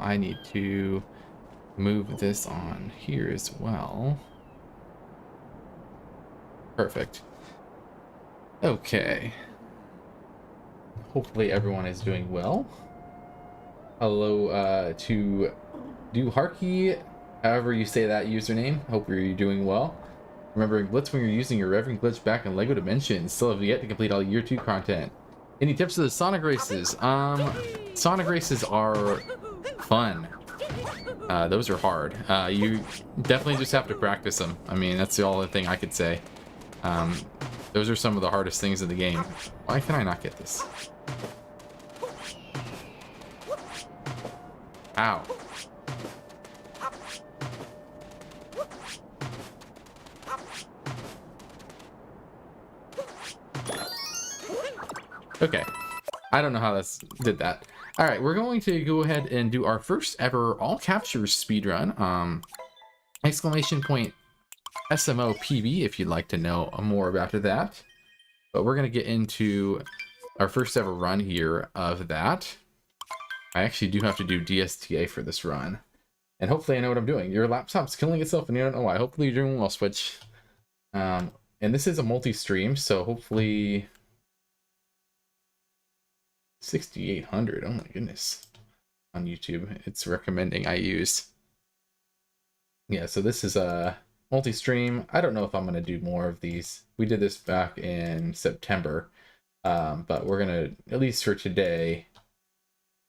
I need to move this on here as well. Perfect. Okay. Hopefully everyone is doing well. Hello to Duharky, however you say that username. Hope you're doing well. Remembering glitch when you're using your Reverend glitch back in LEGO Dimensions. Still have yet to complete all year 2 content. Any tips for the Sonic races? Sonic races are fun. Those are hard. You definitely just have to practice them. I mean, that's the only thing I could say. Those are some of the hardest things in the game. Why can I not get this? Ow. Okay. I don't know how that's did that. All right, we're going to go ahead and do our first ever all captures speedrun. Exclamation point SMO PB if you'd like to know more about that. But we're going to get into our first ever run here of that. I actually do have to do DSTA for this run. And hopefully I know what I'm doing. Your laptop's killing itself and you don't know why. Hopefully you're doing well, Switch. And this is a multi-stream, so hopefully 6,800. Oh my goodness. On YouTube, it's recommending I use. Yeah, so this is a multi-stream. I don't know if I'm going to do more of these. We did this back in September, but we're going to, at least for today,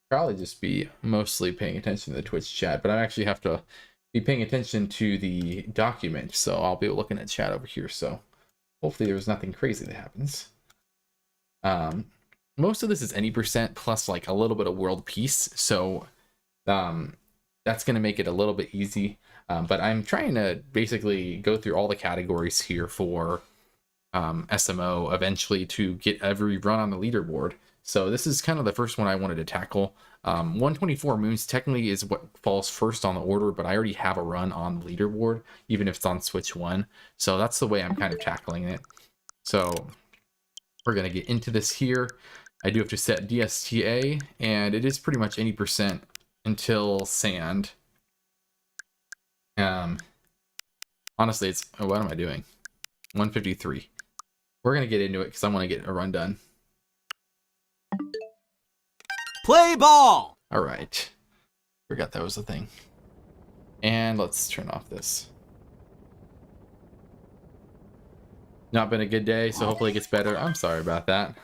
probably just be mostly paying attention to the Twitch chat, but I actually have to be paying attention to the document, so I'll be looking at chat over here, so hopefully there's nothing crazy that happens. Most of this is any percent plus like a little bit of world peace, so that's going to make it a little bit easy. But I'm trying to basically go through all the categories here for SMO eventually to get every run on the leaderboard. So this is kind of the first one I wanted to tackle. 124 Moons technically is what falls first on the order, but I already have a run on the leaderboard, even if it's on Switch 1. So that's the way I'm kind of tackling it. So we're going to get into this here. I do have to set DSTA, and it is pretty much any percent until sand. Honestly, it's, oh, what am I doing? 153. We're going to get into it because I want to get a run done. Play ball! All right. Forgot that was the thing. And let's turn off this. Not been a good day, so hopefully it gets better. I'm sorry about that.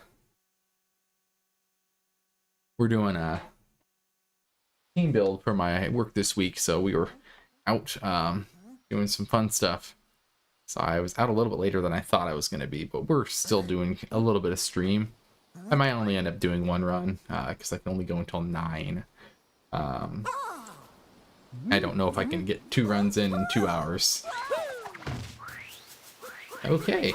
We're doing a team build for my work this week, so we were out doing some fun stuff. So I was out a little bit later than I thought I was going to be, but we're still doing a little bit of stream. I might only end up doing one run because I can only go until 9. I don't know if I can get 2 runs in 2 hours. Okay.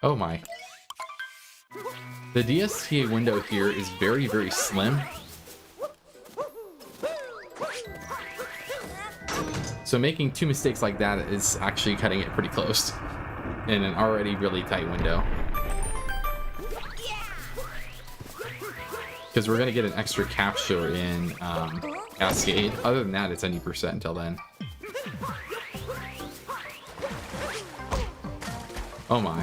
Oh my. The DSTA window here is very, very slim. So making 2 mistakes like that is actually cutting it pretty close in an already really tight window. Because we're going to get an extra capture in Cascade. Other than that, it's any percent until then. Oh my.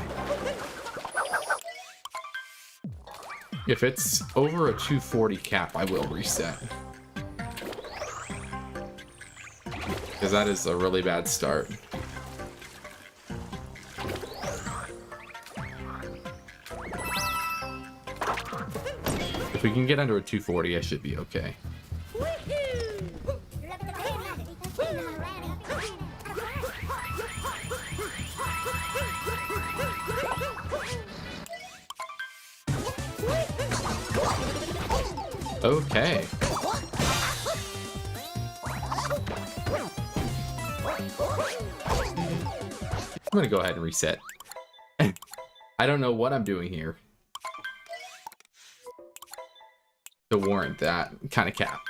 If it's over a 240 cap, I will reset. Because that is a really bad start. If we can get under a 240, I should be okay. Okay. I'm gonna go ahead and reset. I don't know what I'm doing here to warrant that kind of cap.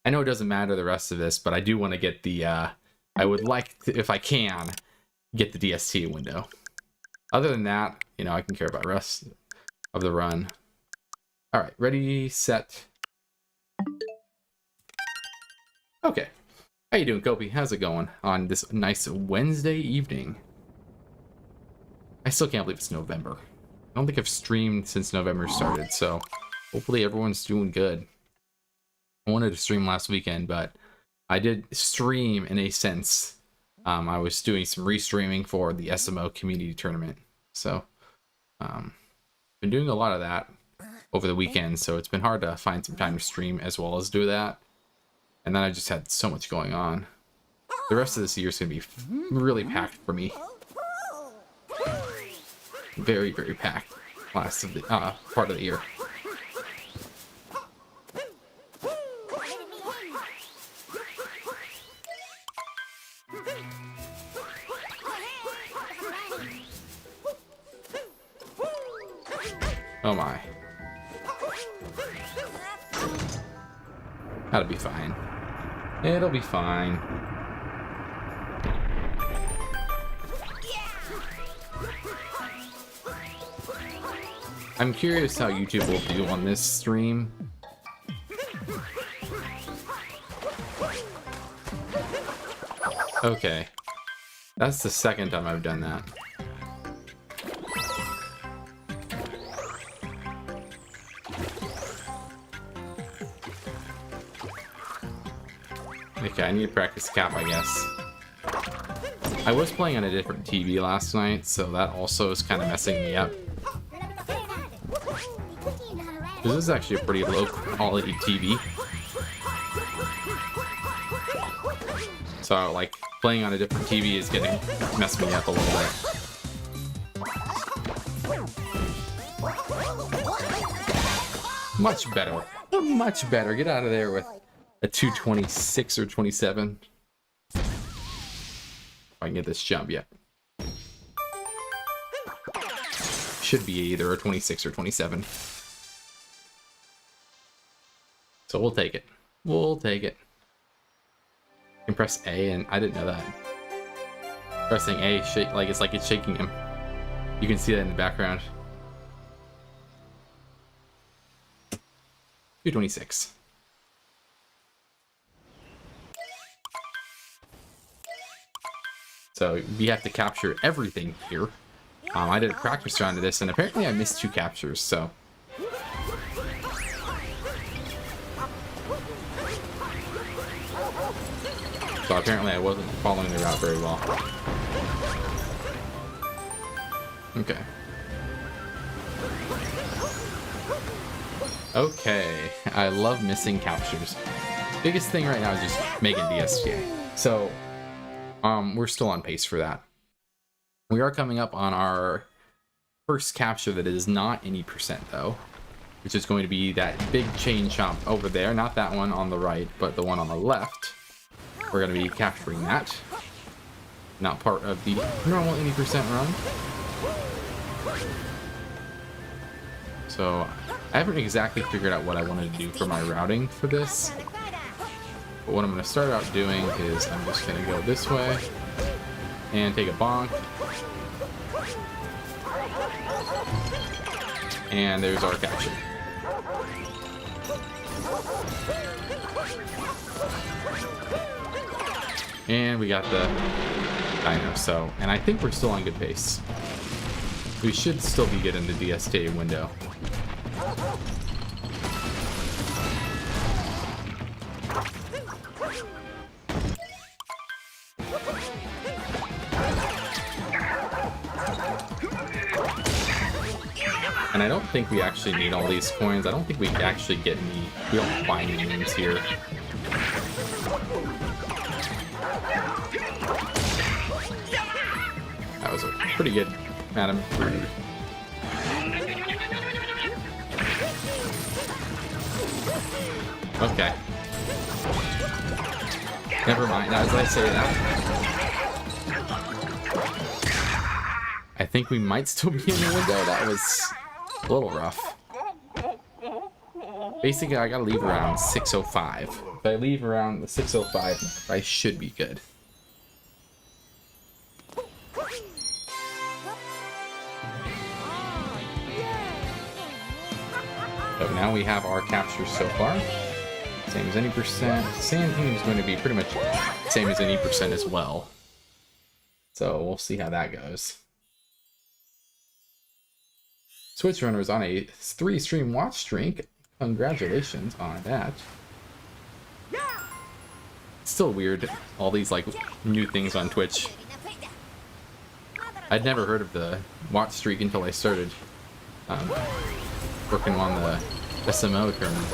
I know it doesn't matter the rest of this, but I do want to get the, I would like to, if I can, get the DST window. Other than that, you know, I can care about the rest of the run. All right, ready, set. Okay. How you doing, Kobe? How's it going on this nice Wednesday evening? I still can't believe it's November. I don't think I've streamed since November started, so hopefully everyone's doing good. I wanted to stream last weekend, but I did stream in a sense. I was doing some restreaming for the SMO community tournament, so been doing a lot of that over the weekend, so it's been hard to find some time to stream as well as do that. And then I just had so much going on. The rest of this year is going to be really packed for me. Very, very packed last of the part of the year. Oh my. That'll be fine. It'll be fine. I'm curious how YouTube will do on this stream. Okay. That's the second time I've done that. Okay, I need to practice cap, I guess. I was playing on a different TV last night, so that also is kind of messing me up. This is actually a pretty low quality TV. So, like, playing on a different TV is getting messing me up a little bit. Much better. Much better. Get out of there with a 226 or 27. If I can get this jump, yeah. Should be either a 26 or 27. So we'll take it. We'll take it. You can press A, and I didn't know that. Pressing A, shake like it's shaking him. You can see that in the background. 226. So we have to capture everything here. I did a practice round of this, and apparently I missed 2 captures, so. So apparently I wasn't following the route very well. Okay. Okay, I love missing captures. Biggest thing right now is just making DSTA. So, we're still on pace for that. We are coming up on our first capture that is not any percent though, which is going to be that big chain chomp over there. Not that one on the right, but the one on the left. We're going to be capturing that. Not part of the normal 80% run. So I haven't exactly figured out what I wanted to do for my routing for this. But what I'm going to start out doing is I'm just going to go this way and take a bonk. And there's our capture. And we got the dino, so, and I think we're still on good pace. We should still be getting the DSTA window. And I don't think we actually need all these coins. I don't think we actually get any, we don't buy any names here. That was a pretty good Madam. Okay. Never mind, as I say that. I think we might still be in the window. That was a little rough. Basically, I gotta leave around 6:05. If I leave around the 6:05, I should be good. So now we have our captures so far. Same as any percent. Sand team is going to be pretty much same as any percent as well. So we'll see how that goes. Switch Runner is on a 3-stream watch streak. Congratulations on that. It's still weird, all these like new things on Twitch. I'd never heard of the watch streak until I started working on the SMO tournament.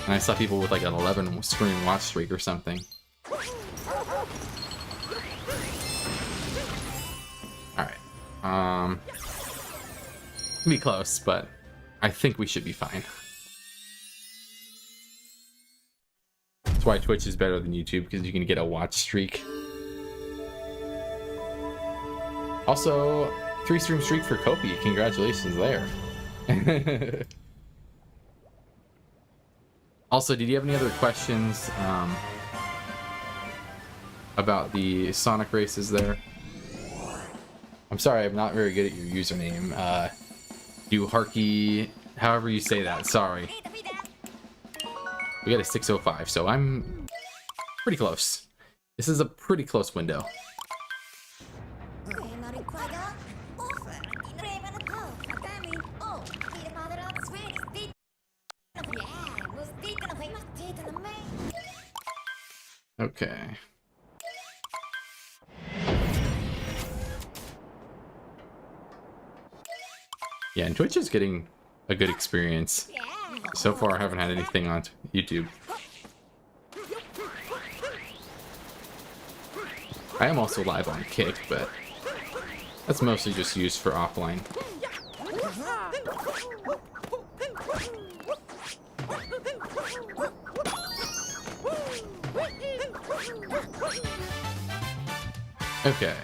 And I saw people with like an 11-stream watch streak or something. Alright. Be close, but I think we should be fine. That's why Twitch is better than YouTube, because you can get a watch streak. Also, 3-stream streak for Kopi. Congratulations there. Also, did you have any other questions about the Sonic races there? I'm sorry, I'm not very good at your username. Harky, however you say that, sorry. We got a 605, so I'm pretty close. This is a pretty close window. Okay. Yeah, and Twitch is getting a good experience. So far, I haven't had anything on YouTube. I am also live on Kick, but that's mostly just used for offline. Okay.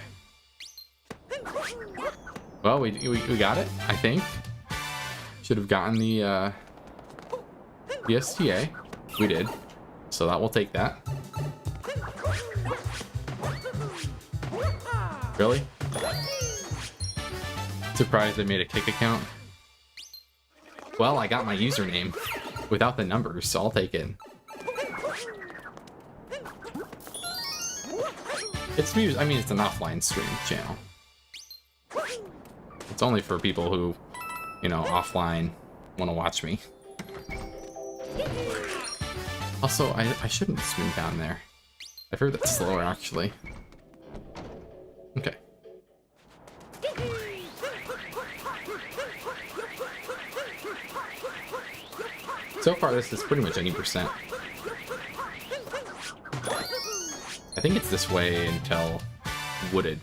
Well, we got it, I think. Should have gotten the STA. We did. So that will take that. Really? Surprised I made a Kick account. Well, I got my username without the numbers, so I'll take it. It's an offline stream channel. It's only for people who, you know, offline want to watch me. Also, I shouldn't swim down there. I've heard that's slower, actually. Okay. So far, this is pretty much any percent. I think it's this way until wooded.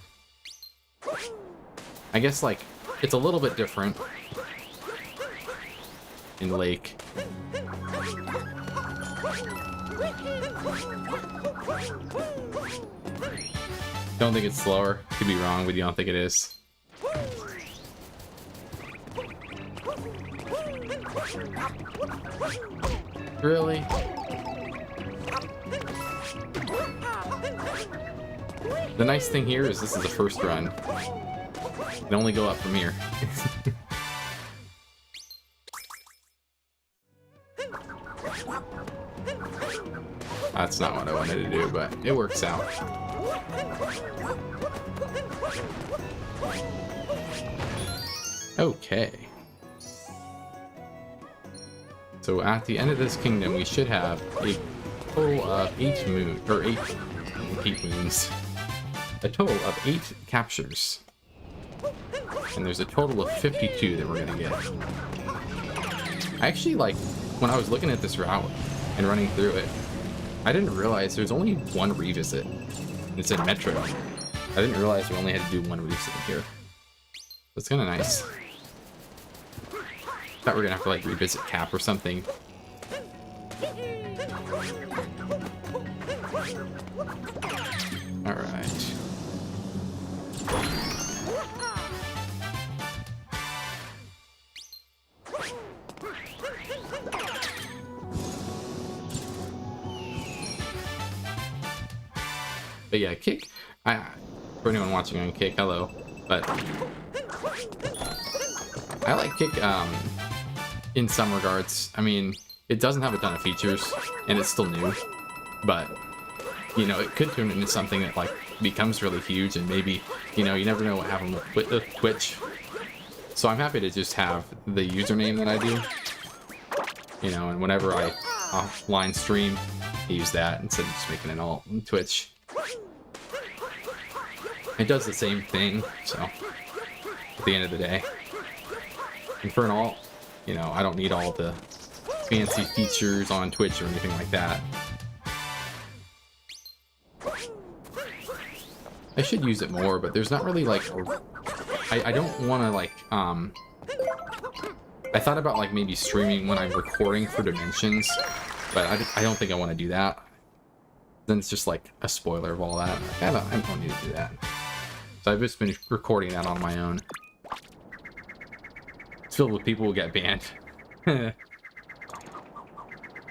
I guess, like, it's a little bit different in lake. Don't think it's slower. Could be wrong, but you don't think it is. Really? The nice thing here is this is the first run. You can only go up from here. That's not what I wanted to do, but it works out. Okay. So at the end of this kingdom, we should have a total of 8 moons. A total of 8 captures. And there's a total of 52 that we're gonna get. I actually, like, when I was looking at this route and running through it, I didn't realize there's only one revisit. It's in Metro. I didn't realize we only had to do one revisit here. That's kind of nice. Thought we were gonna have to, like, revisit Cap or something. Alright. But yeah, Kick, for anyone watching on Kick, hello. But I like Kick in some regards. I mean, it doesn't have a ton of features, and it's still new, but you know, it could turn into something that like becomes really huge, and maybe, you know, you never know what happens with Twitch. So I'm happy to just have the username that I do, you know, and whenever I offline stream, I use that instead of just making an alt on Twitch. It does the same thing, so at the end of the day. And for an alt, you know, I don't need all the fancy features on Twitch or anything like that. I should use it more, but there's not really like I don't want to like I thought about like maybe streaming when I'm recording for Dimensions, but I don't think I want to do that. Then it's just like a spoiler of all that. I don't need to do that. So I've just been recording that on my own. It's filled with people who get banned.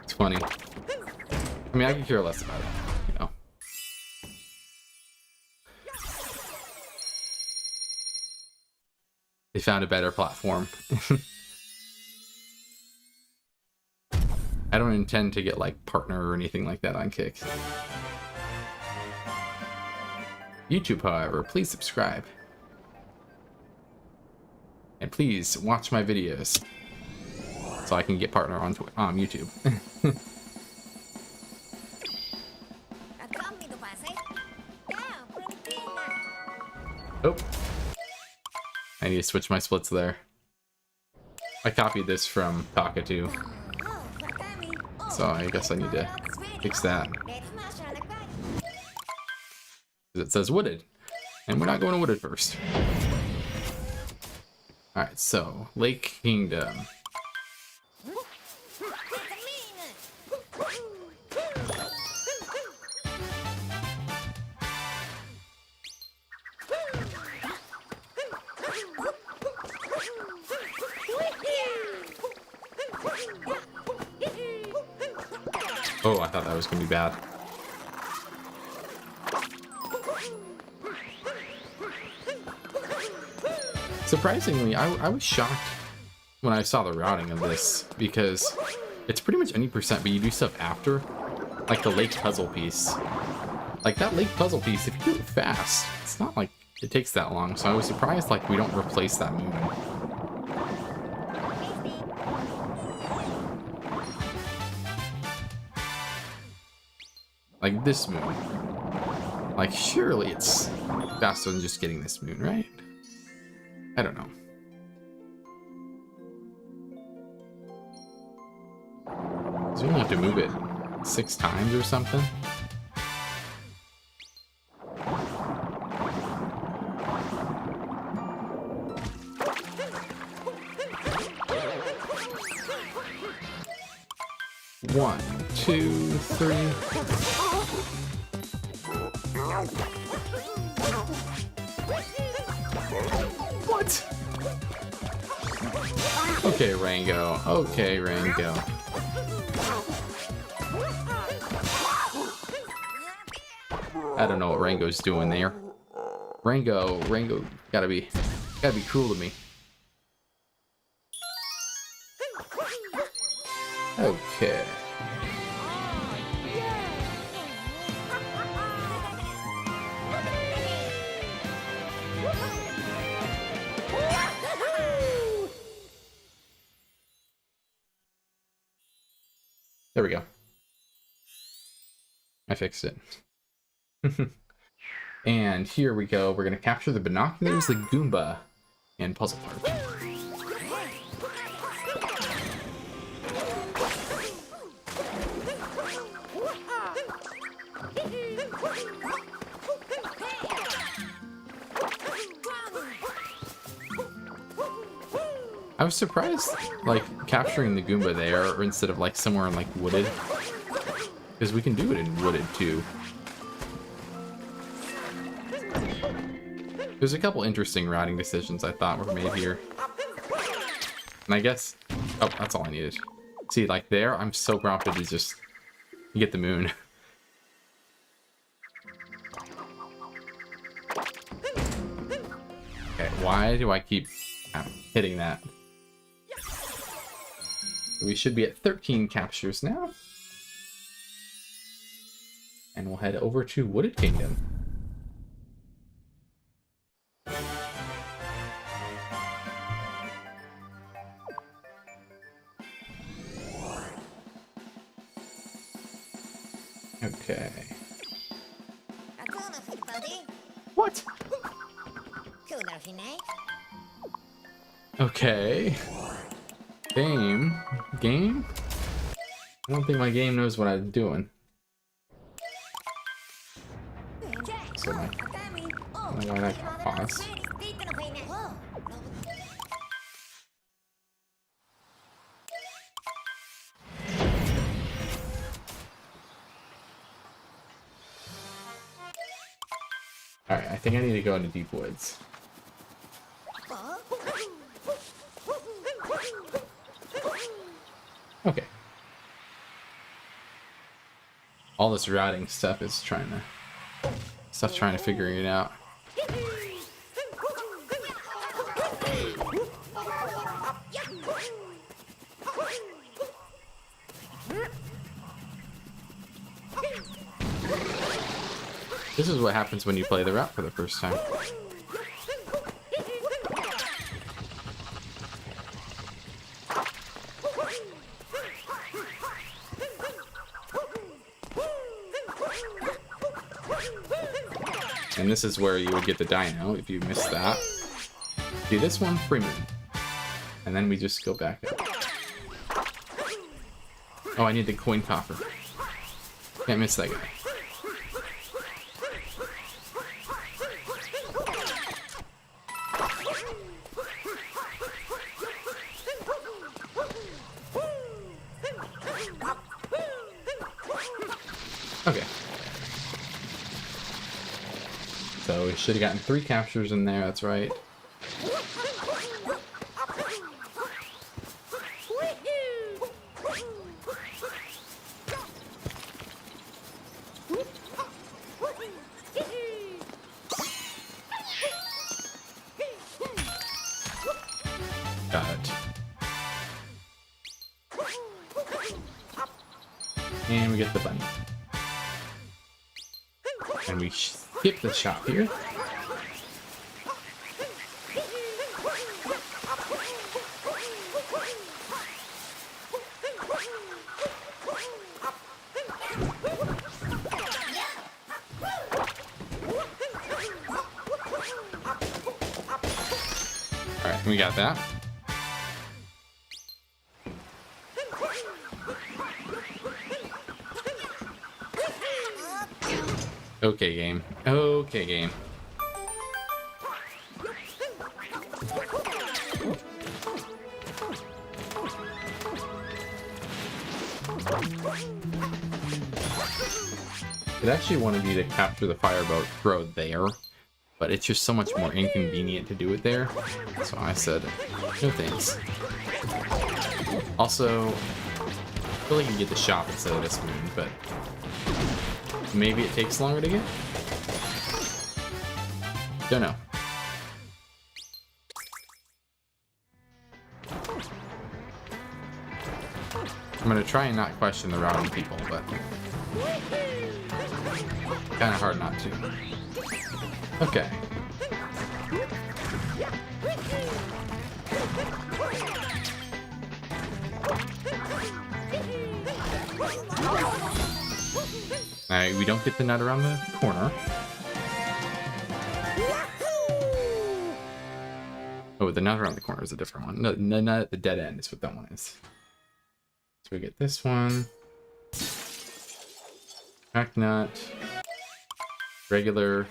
It's funny. I mean, I could care less about it, you know. They found a better platform. I don't intend to get like partner or anything like that on Kick. YouTube, however, please subscribe. And please watch my videos so I can get partner on YouTube. Oh. I need to switch my splits there. I copied this from Takatu, so I guess I need to fix that. It says wooded, and we're not going to wooded first. Alright, so Lake Kingdom. Oh, I thought that was going to be bad. Surprisingly, I was shocked when I saw the routing of this, because it's pretty much any percent, but you do stuff after. Like the lake puzzle piece. Like that lake puzzle piece, if you do it fast, it's not like it takes that long. So I was surprised like we don't replace that moon. Like this moon. Like surely it's faster than just getting this moon, right? I don't know. So you only have to move it 6 times or something? One, two, three. What? Okay, Rango. Okay, Rango. I don't know what Rango's doing there. Rango gotta be cruel to me. Okay. There we go. I fixed it. And here we go. We're going to capture the binoculars, the Goomba, and puzzle part. I was surprised, like, capturing the Goomba there instead of, like, somewhere in, like, wooded. Because we can do it in wooded, too. There's a couple interesting routing decisions I thought were made here. And I guess... Oh, that's all I needed. See, like, there, I'm so prompted to just get the moon. Okay, why do I keep hitting that? We should be at 13 captures now. And we'll head over to Wooded Kingdom. Okay. What? Okay. Game? I don't think my game knows what I'm doing. So why did I pause? Alright, I think I need to go into Deep Woods. Okay. All this routing stuff is trying to figure it out. This is what happens when you play the route for the first time. And this is where you would get the dino if you missed that. Do this one, free moon. And then we just go back up. Oh, I need the coin coffer. Can't miss that guy. Okay. So we should have gotten 3 captures in there, that's right. Got it. And we get the bunny. And we skip the shop here. Alright, we got that. Okay, game. Okay, game. It actually wanted you to capture the fireboat throw there, but it's just so much more inconvenient to do it there. So I said, no thanks. Also, I feel like you can get the shop instead of this moon, but maybe it takes longer to get? Don't know. I'm gonna try and not question the routing people, but kind of hard not to. Okay. Alright, we don't get the nut around the corner. Oh, the nut around the corner is a different one. No, the nut at the dead end is what that one is. So we get this one. Crack nut. Regular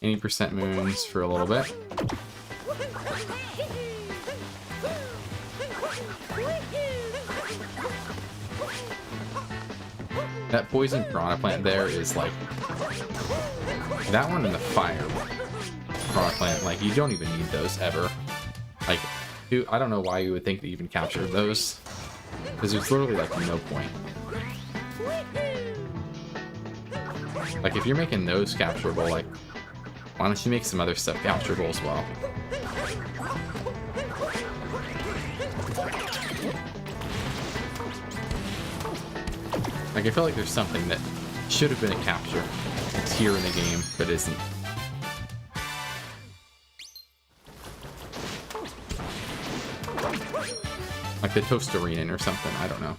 80% moons for a little bit. That poison piranha plant there is like that one and the fire piranha plant. Like, you don't even need those ever. Like, dude, I don't know why you would think to even capture those, because there's literally like no point. Like, if you're making those capturable, like, why don't you make some other stuff capturable as well? Like, I feel like there's something that should have been a capture. It's here in the game, but isn't. Like the Toasterine or something, I don't know.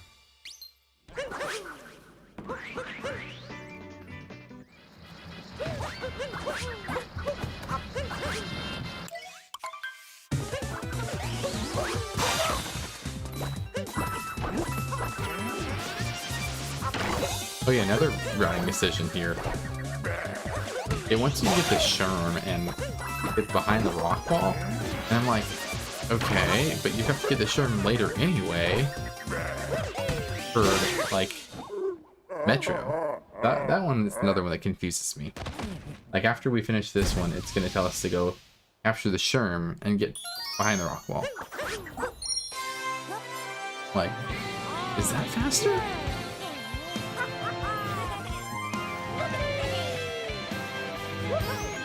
Oh yeah, another routing decision here. Once you get the Sherm and it's behind the rock wall, and I'm like, okay, but you have to get the Sherm later anyway for, like, Metro. That one is another one that confuses me. Like, after we finish this one, it's going to tell us to go capture the Sherm and get behind the rock wall. Like, is that faster?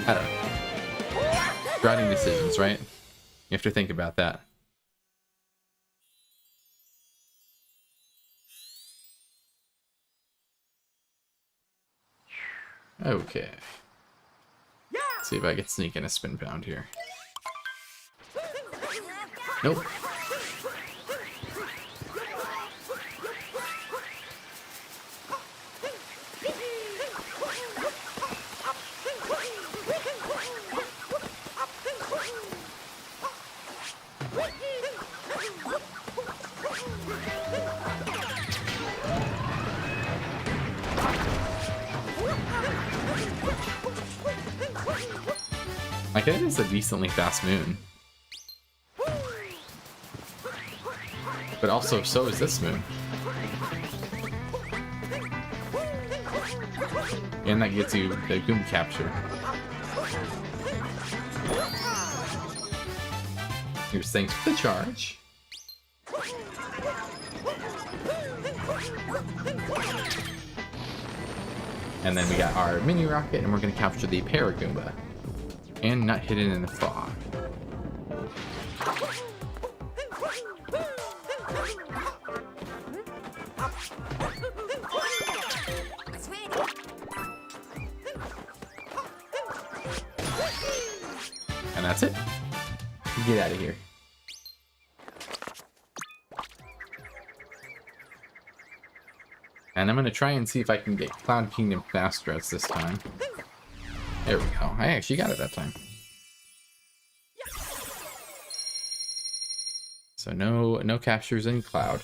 I don't know. Routing decisions, right? You have to think about that. Okay. Let's see if I can sneak in a spin pound here. Nope. Like, it is a decently fast moon. But also, so is this moon. And that gets you the Goom capture. Here's thanks for the charge. And then we got our mini rocket, and we're going to capture the Paragoomba. And not hidden in the fog. And that's it. Get out of here. And I'm going to try and see if I can get Cloud Kingdom fast routes this time. There we go. I actually got it that time. So no captures in Cloud.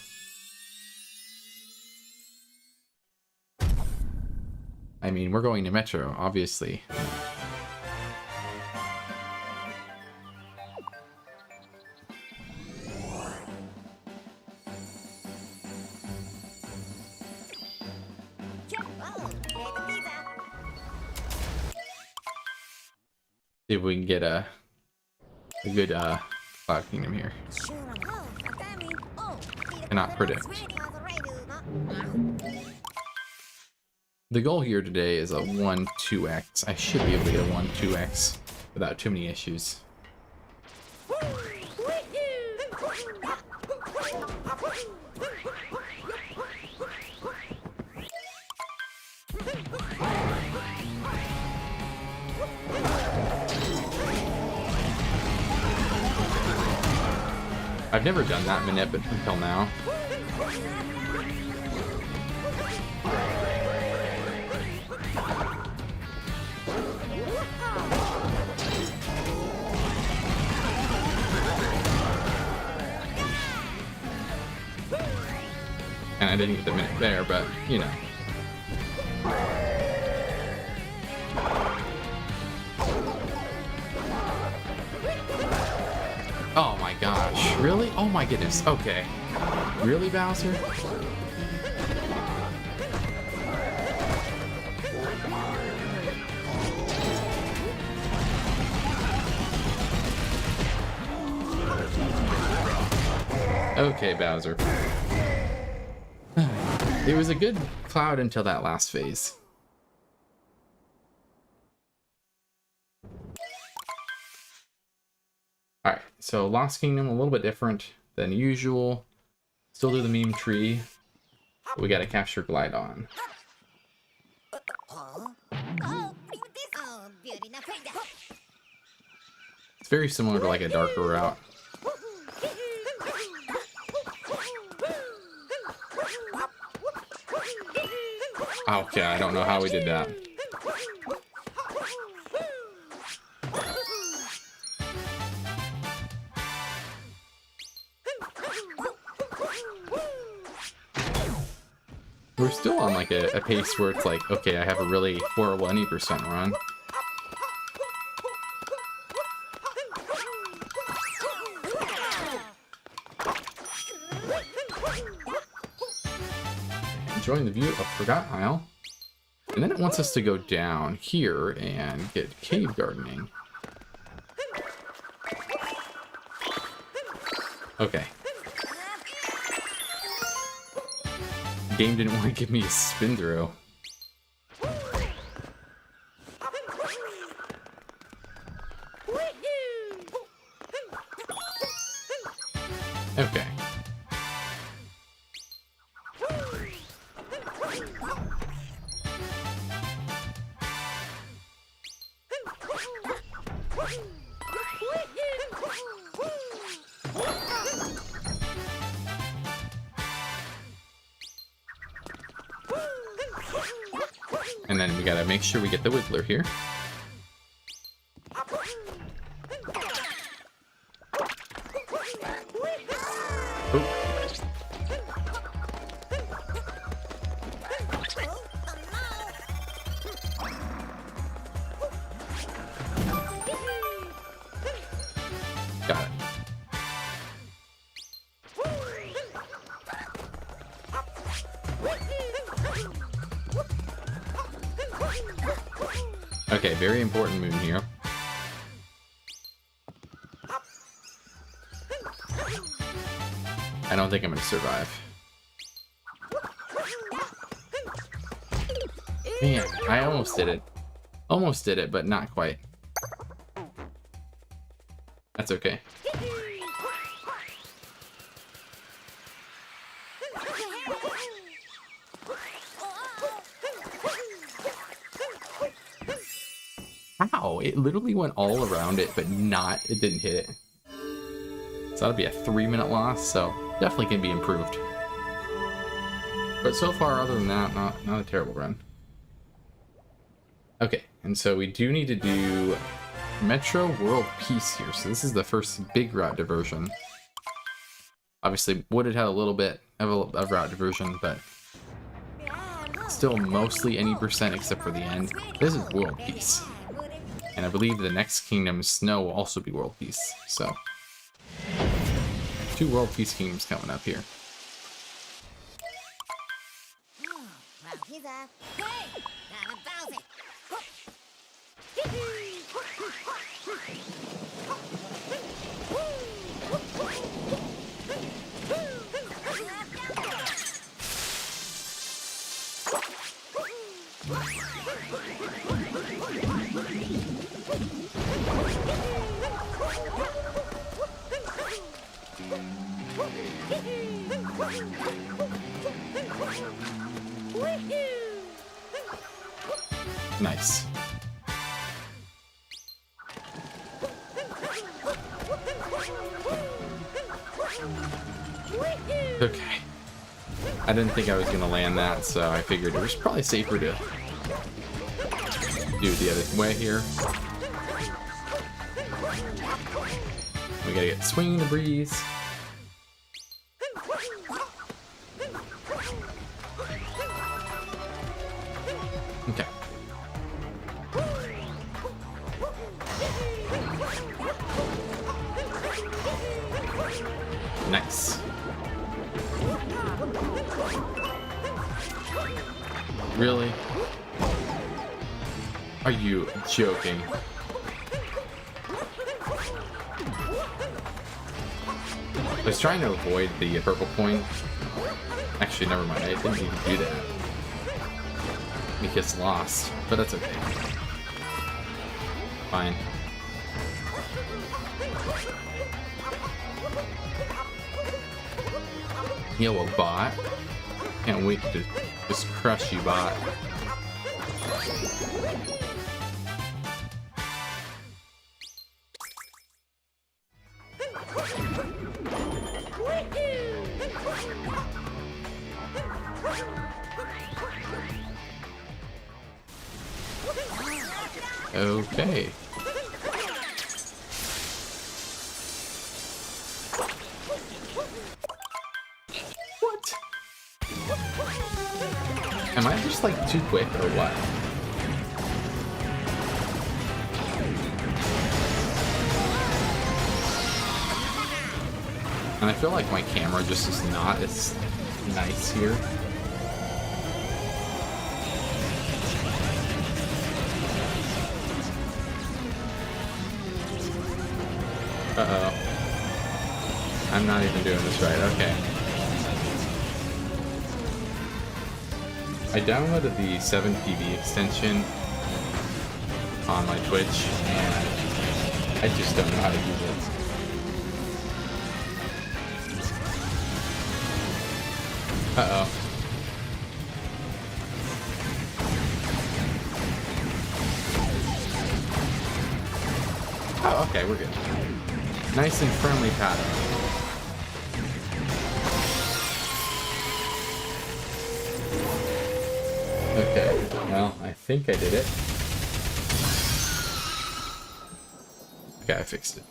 I mean, we're going to Metro, obviously. See if we can get a good Cloud Kingdom here. Cannot predict. The goal here today is a 1-2x. I should be able to get a 1-2x without too many issues. I've never done that manip until now. And I didn't get the minute there, but you know. Oh my gosh, really? Oh my goodness, okay. Really, Bowser? Okay, Bowser. It was a good Cloud until that last phase. Alright, so Lost Kingdom, a little bit different than usual. Still do the meme tree. We gotta capture Glidon. It's very similar to like a darker route. Okay, I don't know how we did that. We're still on like a pace where it's like, okay, I have a really horrible 80% run. Enjoying the view of Forgot Isle. And then it wants us to go down here and get cave gardening. Okay. Game didn't want to give me a spin through. Okay. And then we gotta make sure we get the Wiggler here. Oop. Got it. Okay, very important moon here. I don't think I'm gonna survive. Man, I almost did it. Almost did it, but not quite. That's okay. Wow, it literally went all around it, but it didn't hit it. So that'll be a 3-minute loss, so definitely can be improved. But so far, other than that, not a terrible run. Okay, and so we do need to do Metro World Peace here. So this is the first big route diversion. Obviously, would have had a little bit of a route diversion, but still mostly any percent except for the end. This is World Peace. And I believe the next kingdom, Snow, will also be World Peace. So 2 World Peace kingdoms coming up here. Nice. Okay. I didn't think I was going to land that, so I figured it was probably safer to do it the other way here. We gotta get swinging the breeze. Okay. Nice. Really? Are you joking? I was trying to avoid the purple point. Actually, never mind. I didn't even do that. It gets lost, but that's okay. Fine. Yellow bot. Can't wait to just crush you, bot. Okay. What? Am I just like too quick or what? And I feel like my camera just is not as nice here. Uh-oh. I'm not even doing this right, okay. I downloaded the 7PB extension on my Twitch, and I just don't know how to use it. Uh-oh. Oh, okay, we're good. Nice and firmly patterned. Okay, well, I think I did it. Okay, I fixed it.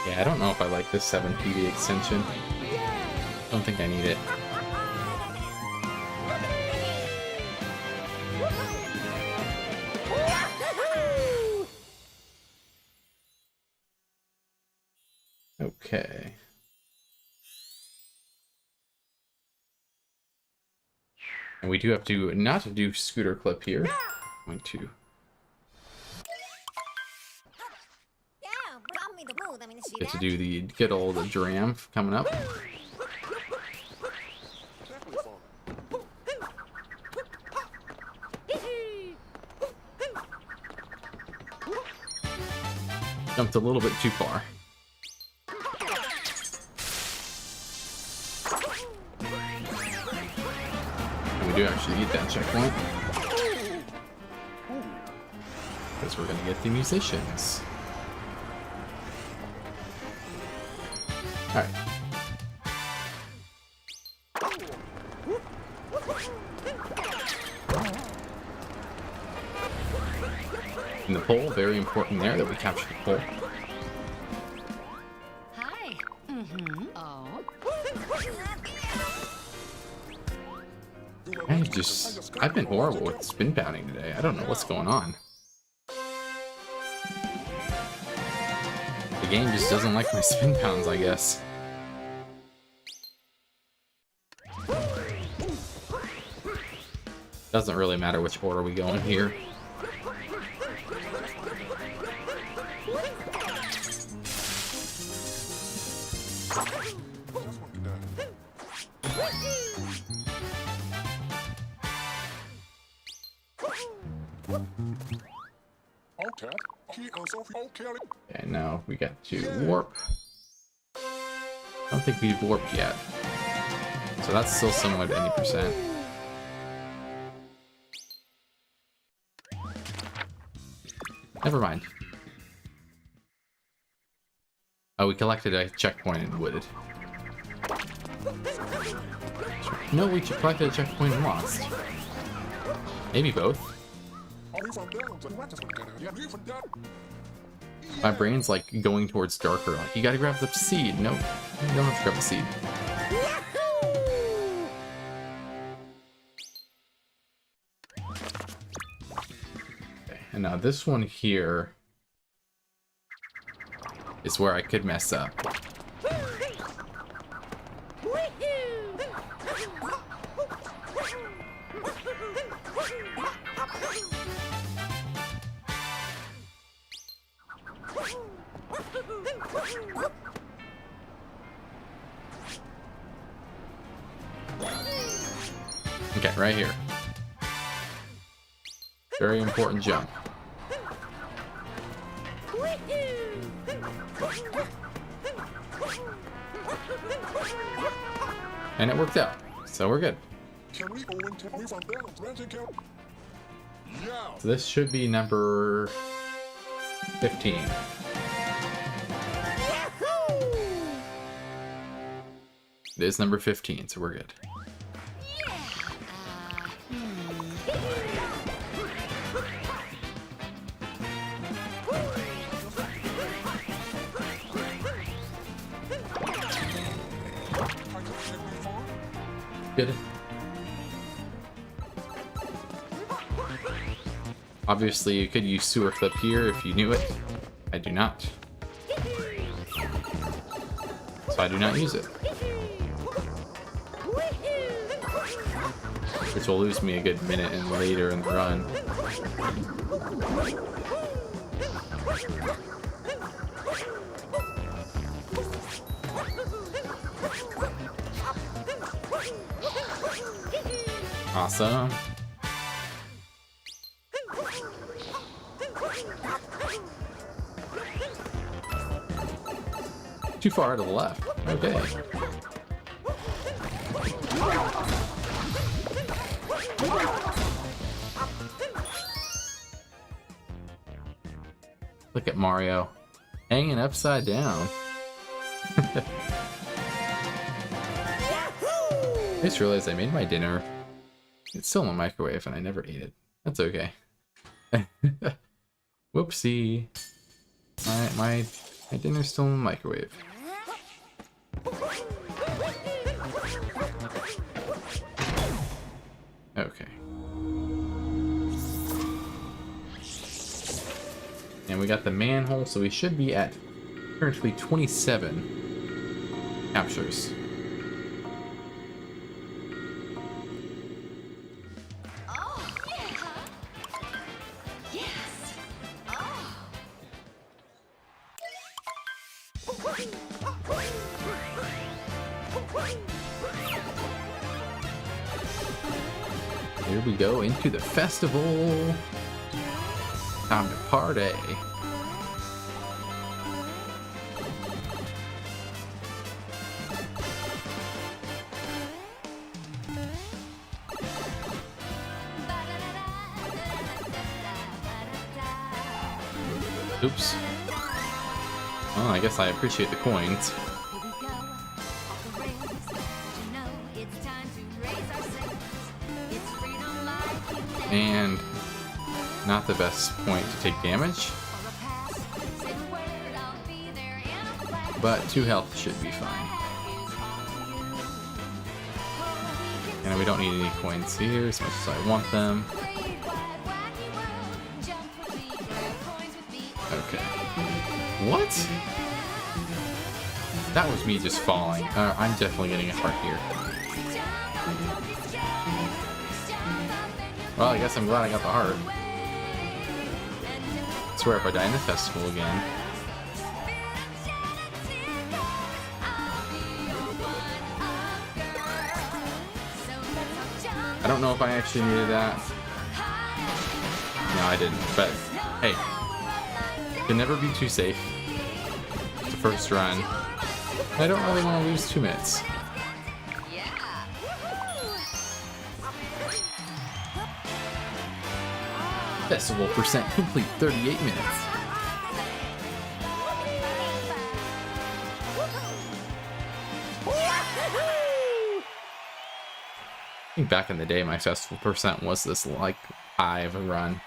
Yeah, I don't know if I like this 7PD extension. I don't think I need it. Okay. And we do have to not do scooter clip here. I'm going to get to do the good old dram coming up. Jumped a little bit too far. And we do actually eat that checkpoint. Because we're going to get the musicians. Alright. And the pole, very important there that we capture the pole. Hi. Mm-hmm. Oh. I've been horrible with spin pounding today. I don't know what's going on. The game just doesn't like my spin pounds, I guess. Doesn't really matter which order we go in here. Okay, now we got to warp. I don't think we've warped yet. So that's still similar to any percent. Never mind. Oh, we collected a checkpoint and wooded. No, we collected a checkpoint and lost. Maybe both. My brain's like going towards darker. Like, you gotta grab the seed. No, you don't have to grab the seed. Okay, and now this one here is where I could mess up. Okay, right here. Very important jump. And it worked out, so we're good. Can we Owen take me from there on Atlantic Camp? Yeah. So this should be number 15. It is number 15, so we're good. Good. Obviously, you could use sewer clip here if you knew it. I do not. So I do not use it. Which will lose me a good minute and later in the run. Awesome. Too far to the left. Okay. Look at Mario hanging upside down. I just realized I made my dinner. It's still in the microwave and I never ate it. That's okay. Whoopsie. My dinner's still in the microwave. Okay. And we got the manhole, so we should be at currently 27 captures. Oh, yeah. Yes. Oh. Here we go into the festival. Time to party. Oops. Well, I guess I appreciate the coins. Here we go, off the rails. You know it's time to raise our sails. It's freedom like you never And not the best point to take damage, or a pass. Say the word, I'll be there in a flash. but 2 health should be fine. And we don't need any coins here as much as I want them. Okay. What? That was me just falling. I'm definitely getting a heart here. Well, I guess I'm glad I got the heart. I swear if I die in the festival again. I don't know if I actually needed that. No, I didn't. But, hey. Can never be too safe. It's the first run. I don't really want to lose 2 minutes. Festival percent complete 38 minutes. I think back in the day my festival percent was this like high of a run.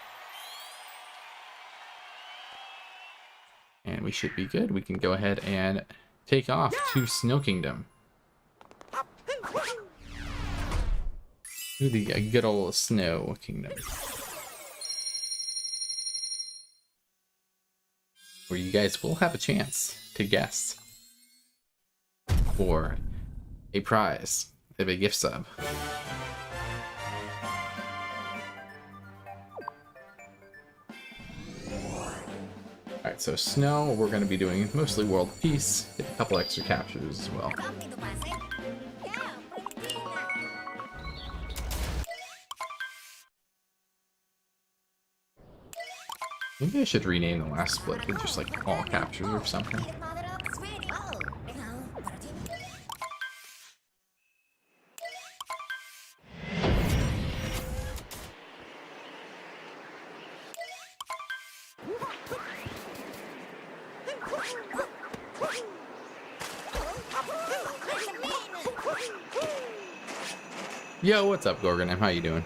And we should be good. We can go ahead and take off to Snow Kingdom. To the good old Snow Kingdom. Where you guys will have a chance to guess for a prize of a gift sub. Alright, so Snow, we're going to be doing mostly World Peace, get a couple extra captures as well. Maybe I should rename the last split to just like All Captures or something. Yo, what's up, Gorgon? How you doing?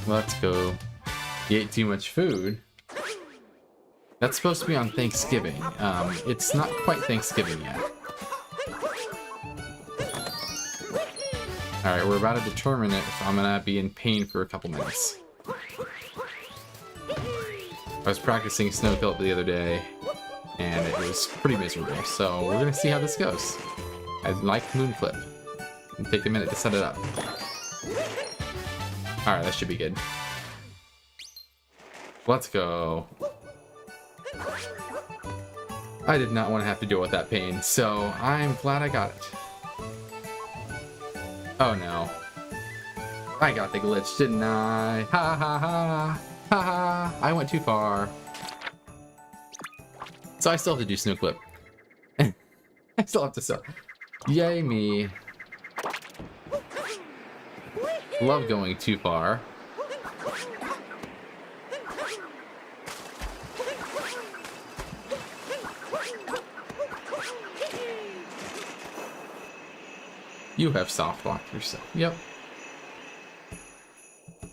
Let's go. You ate too much food. That's supposed to be on Thanksgiving. It's not quite Thanksgiving yet. Alright, we're about to determine it, so I'm gonna be in pain for a couple minutes. I was practicing snow clip the other day, and it was pretty miserable, so we're gonna see how this goes. I like moon clip. And take a minute to set it up. Alright, that should be good. Let's go. I did not want to have to deal with that pain, so I'm glad I got it. Oh no. I got the glitch, didn't I? Ha ha ha! Ha ha! I went too far. So I still have to do snow clip. I still have to sell. Yay me. Love going too far. You have soft locked yourself. Yep.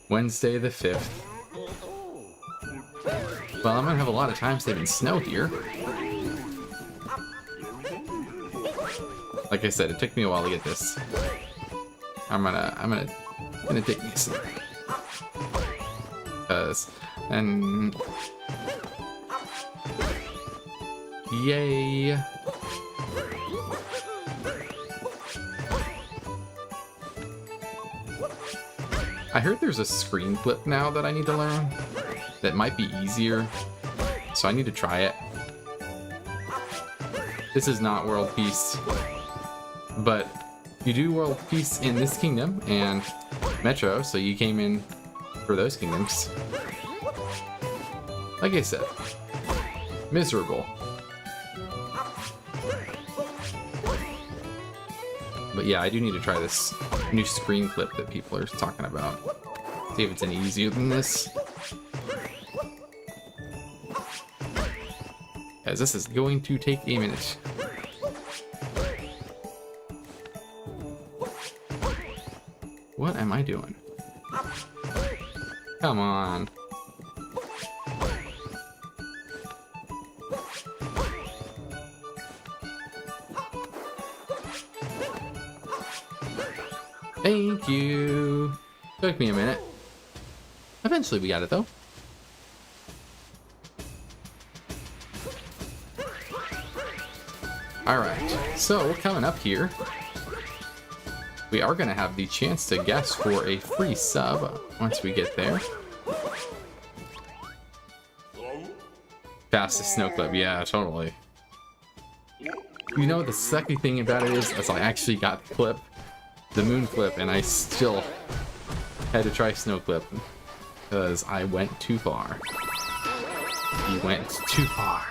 Wednesday the 5th. Well, I'm gonna have a lot of time saving snow here. Like I said, it took me a while to get this. I'm gonna take me some. And yay. I heard there's a screen flip now that I need to learn that might be easier, so I need to try it. This is not world peace, but you do world peace in this kingdom and Metro, so you came in for those kingdoms. Like I said, miserable. But yeah, I do need to try this new screen clip that people are talking about. See if it's any easier than this. Because this is going to take a minute. What am I doing? Come on. Thank you. Took me a minute. Eventually we got it though. Alright, so coming up here, we are going to have the chance to guess for a free sub once we get there. Fastest snow clip, yeah, totally. You know, the sucky thing about it is I actually got the clip, the moon clip, and I still had to try snow clip because I went too far. You went too far.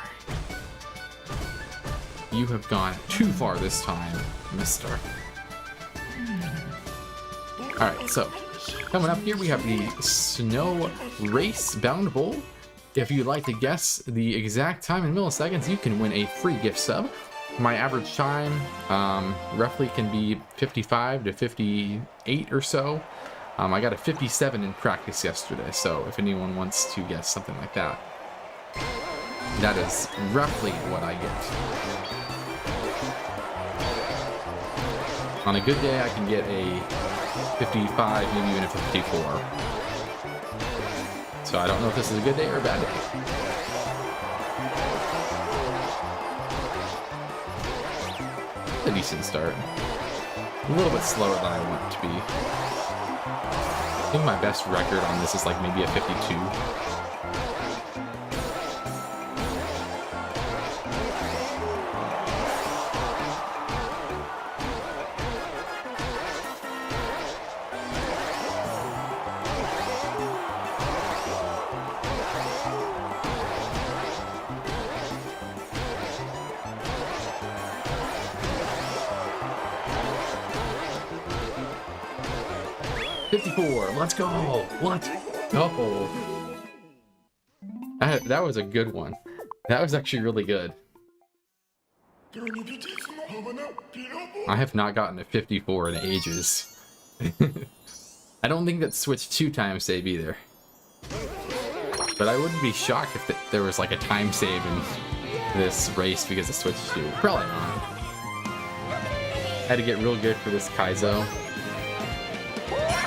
You have gone too far this time, mister. Alright, so coming up here we have the Snow Race Bound Bowl. If you'd like to guess the exact time in milliseconds, you can win a free gift sub. My average time roughly can be 55 to 58 or so. I got a 57 in practice yesterday, so if anyone wants to guess something like that, that is roughly what I get. On a good day, I can get a 55, maybe even a 54. So I don't know if this is a good day or a bad day. A decent start. A little bit slower than I want it to be. I think my best record on this is like maybe a 52. 54. Let's go. Let's go. That was a good one. That was actually really good. I have not gotten a 54 in ages. I don't think that Switch 2 time save either. But I wouldn't be shocked if there was like a time save in this race because of Switch 2. Probably not. Had to get real good for this Kaizo.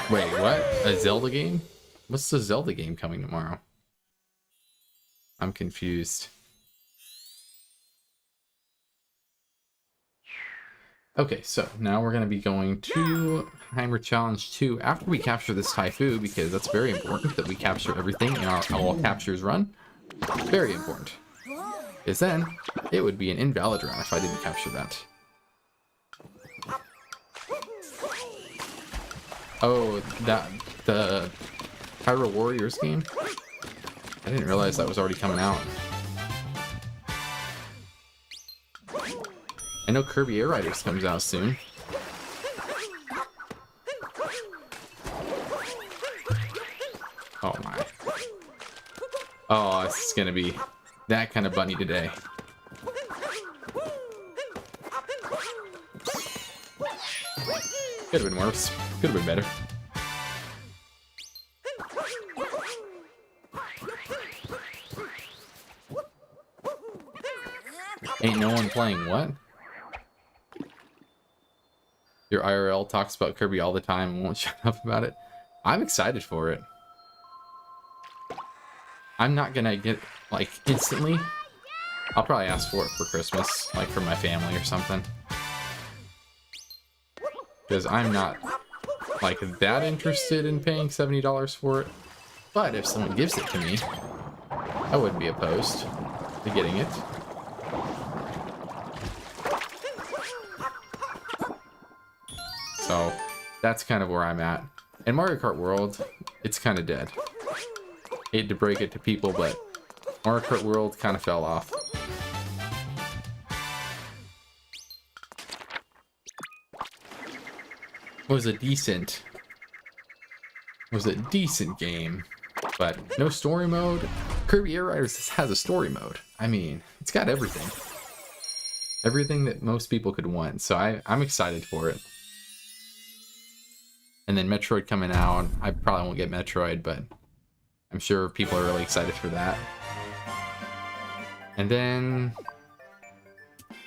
Wait, what? A Zelda game? What's the Zelda game coming tomorrow? I'm confused. Okay, so now we're going to be going to Heimer Challenge 2 after we capture this Taifu, because that's very important that we capture everything in our all captures run. Very important. Because then it would be an invalid run if I didn't capture that. Oh, the Hyrule Warriors game? I didn't realize that was already coming out. I know Kirby Air Riders comes out soon. Oh my. Oh, it's gonna be that kind of bunny today. Could have been worse. Could have been better. Ain't no one playing what? Your IRL talks about Kirby all the time and won't shut up about it. I'm excited for it. I'm not gonna get like instantly. I'll probably ask for it for Christmas, like for my family or something. Because I'm not like that interested in paying $70 for it. But if someone gives it to me, I wouldn't be opposed to getting it. So that's kind of where I'm at. In Mario Kart World, it's kind of dead. Hate to break it to people, but Mario Kart World kind of fell off. Was a decent game, but no story mode. Kirby Air Riders has a story mode. I mean, it's got everything. Everything that most people could want, so I'm excited for it. And then Metroid coming out. I probably won't get Metroid, but I'm sure people are really excited for that. And then,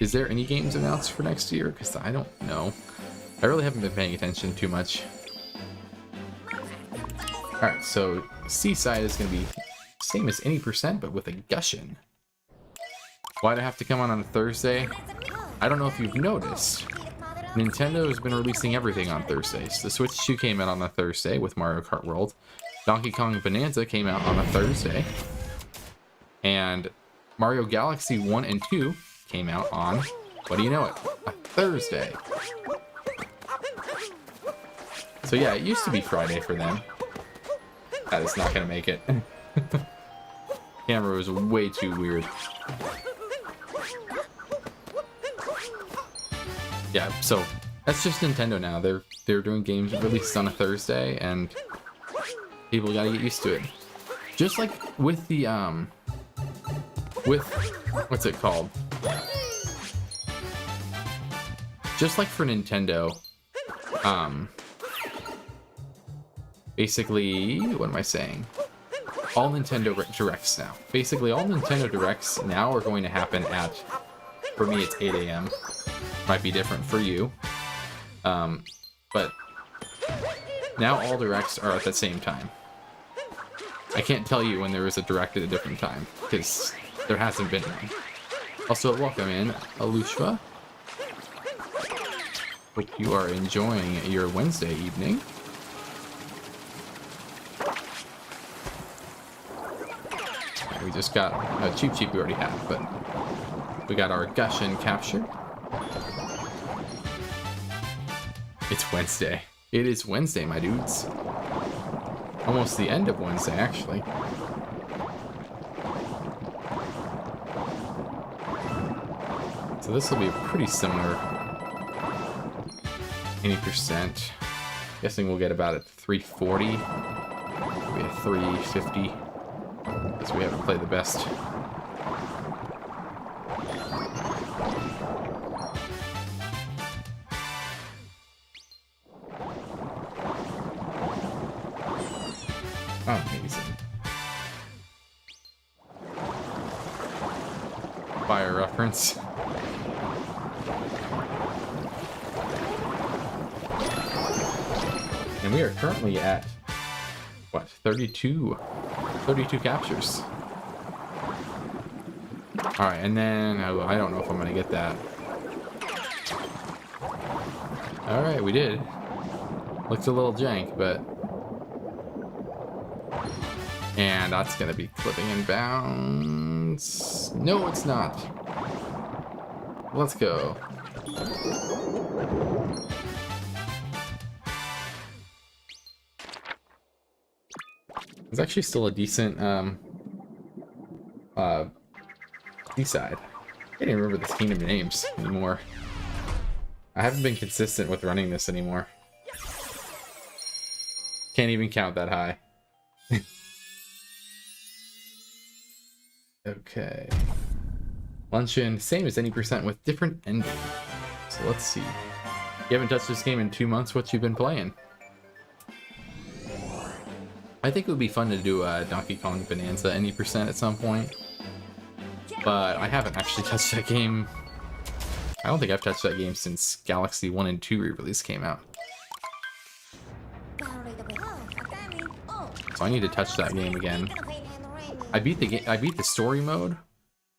is there any games announced for next year? Because I don't know. I really haven't been paying attention too much. Alright, so Seaside is going to be same as any percent, but with a Gushin. Why'd I have to come on a Thursday? I don't know if you've noticed. Nintendo has been releasing everything on Thursdays. The Switch 2 came out on a Thursday with Mario Kart World. Donkey Kong Bonanza came out on a Thursday. And Mario Galaxy 1 and 2 came out on, what do you know it, a Thursday. So yeah, it used to be Friday for them. That is not going to make it. Camera was way too weird. Yeah, so that's just Nintendo now. They're doing games released on a Thursday, and people gotta get used to it. Just like with the with what's it called? Just like for Nintendo, basically, what am I saying? All Nintendo Directs now. Basically, all Nintendo Directs now are going to happen at, for me, it's 8 a.m. Might be different for you. But now all Directs are at the same time. I can't tell you when there was a Direct at a different time, because there hasn't been one. Also, welcome in, Alushva. Hope you are enjoying your Wednesday evening. We just got a Cheep Cheep we already had, but we got our Gushin capture. It's Wednesday. It is Wednesday, my dudes. Almost the end of Wednesday, actually. So this will be pretty similar. Any percent. Guessing we'll get about at 340. Maybe a 350. Because we haven't played the best. Amazing. Fire reference. And we are currently at, what, 32 captures. Alright, and then, I don't know if I'm going to get that. Alright, we did. Looks a little jank, but... And that's going to be clipping and bounce. No, it's not. Let's go. It's actually still a decent D-side. I can't even remember the kingdom names anymore. I haven't been consistent with running this anymore. Can't even count that high. Okay. Luncheon, same as any percent with different ending. So let's see. You haven't touched this game in 2 months, what you've been playing? I think it would be fun to do a Donkey Kong Bonanza any percent at some point. But I haven't actually touched that game. I don't think I've touched that game since Galaxy 1 and 2 re-release came out. So I need to touch that game again. I beat the story mode,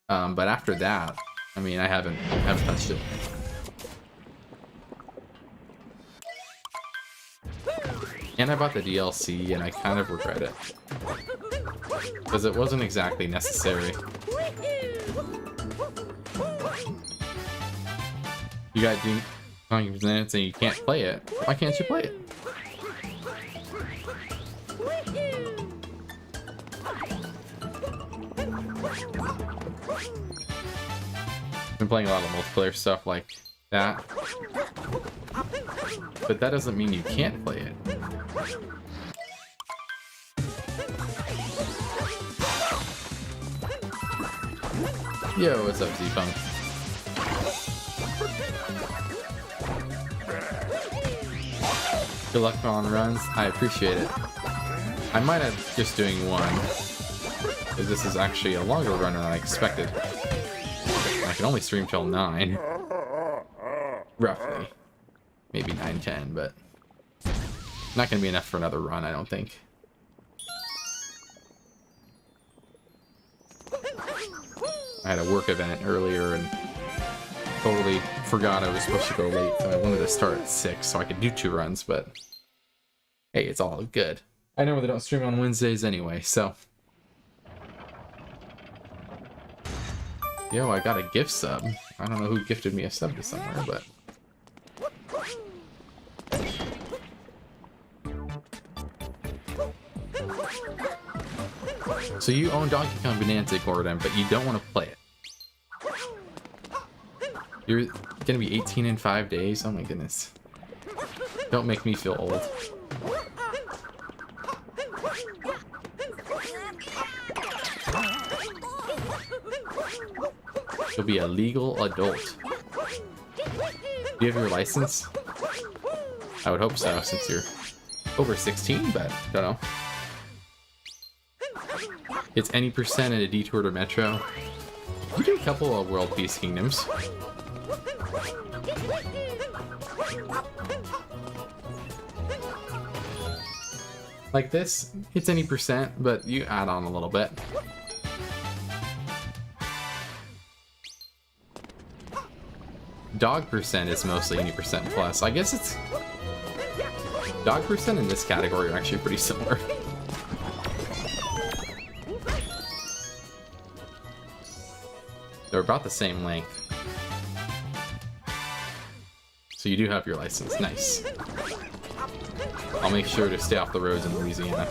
but after that, I mean, I haven't touched it. And I bought the DLC, and I kind of regret it because it wasn't exactly necessary. You got Donkey Kong Bonanza and you can't play it. Why can't you play it? Been playing a lot of multiplayer stuff like that, but that doesn't mean you can't play it. Yo, what's up, Z-Punk? Good luck on runs. I appreciate it. I might have just doing one, because this is actually a longer run than I expected. I can only stream till 9. Roughly. Maybe 9:10, but not going to be enough for another run, I don't think. I had a work event earlier and totally forgot I was supposed to go late, so I wanted to start at 6 so I could do 2 runs, but hey, it's all good. I know they don't stream on Wednesdays anyway, so... Yo, I got a gift sub. I don't know who gifted me a sub to somewhere, but... So you own Donkey Kong Bonanza, Gordon, but you don't want to play it. You're gonna be 18 in 5 days? Oh my goodness. Don't make me feel old. You'll be a legal adult. Do you have your license? I would hope so, since you're over 16, but don't know. It's any percent in a Detour to Metro. You do a couple of World Peace Kingdoms. Like this, it's any percent, but you add on a little bit. Dog percent is mostly any percent plus. I guess it's... Dog percent in this category are actually pretty similar. They're about the same length. So you do have your license. Nice. I'll make sure to stay off the roads in Louisiana.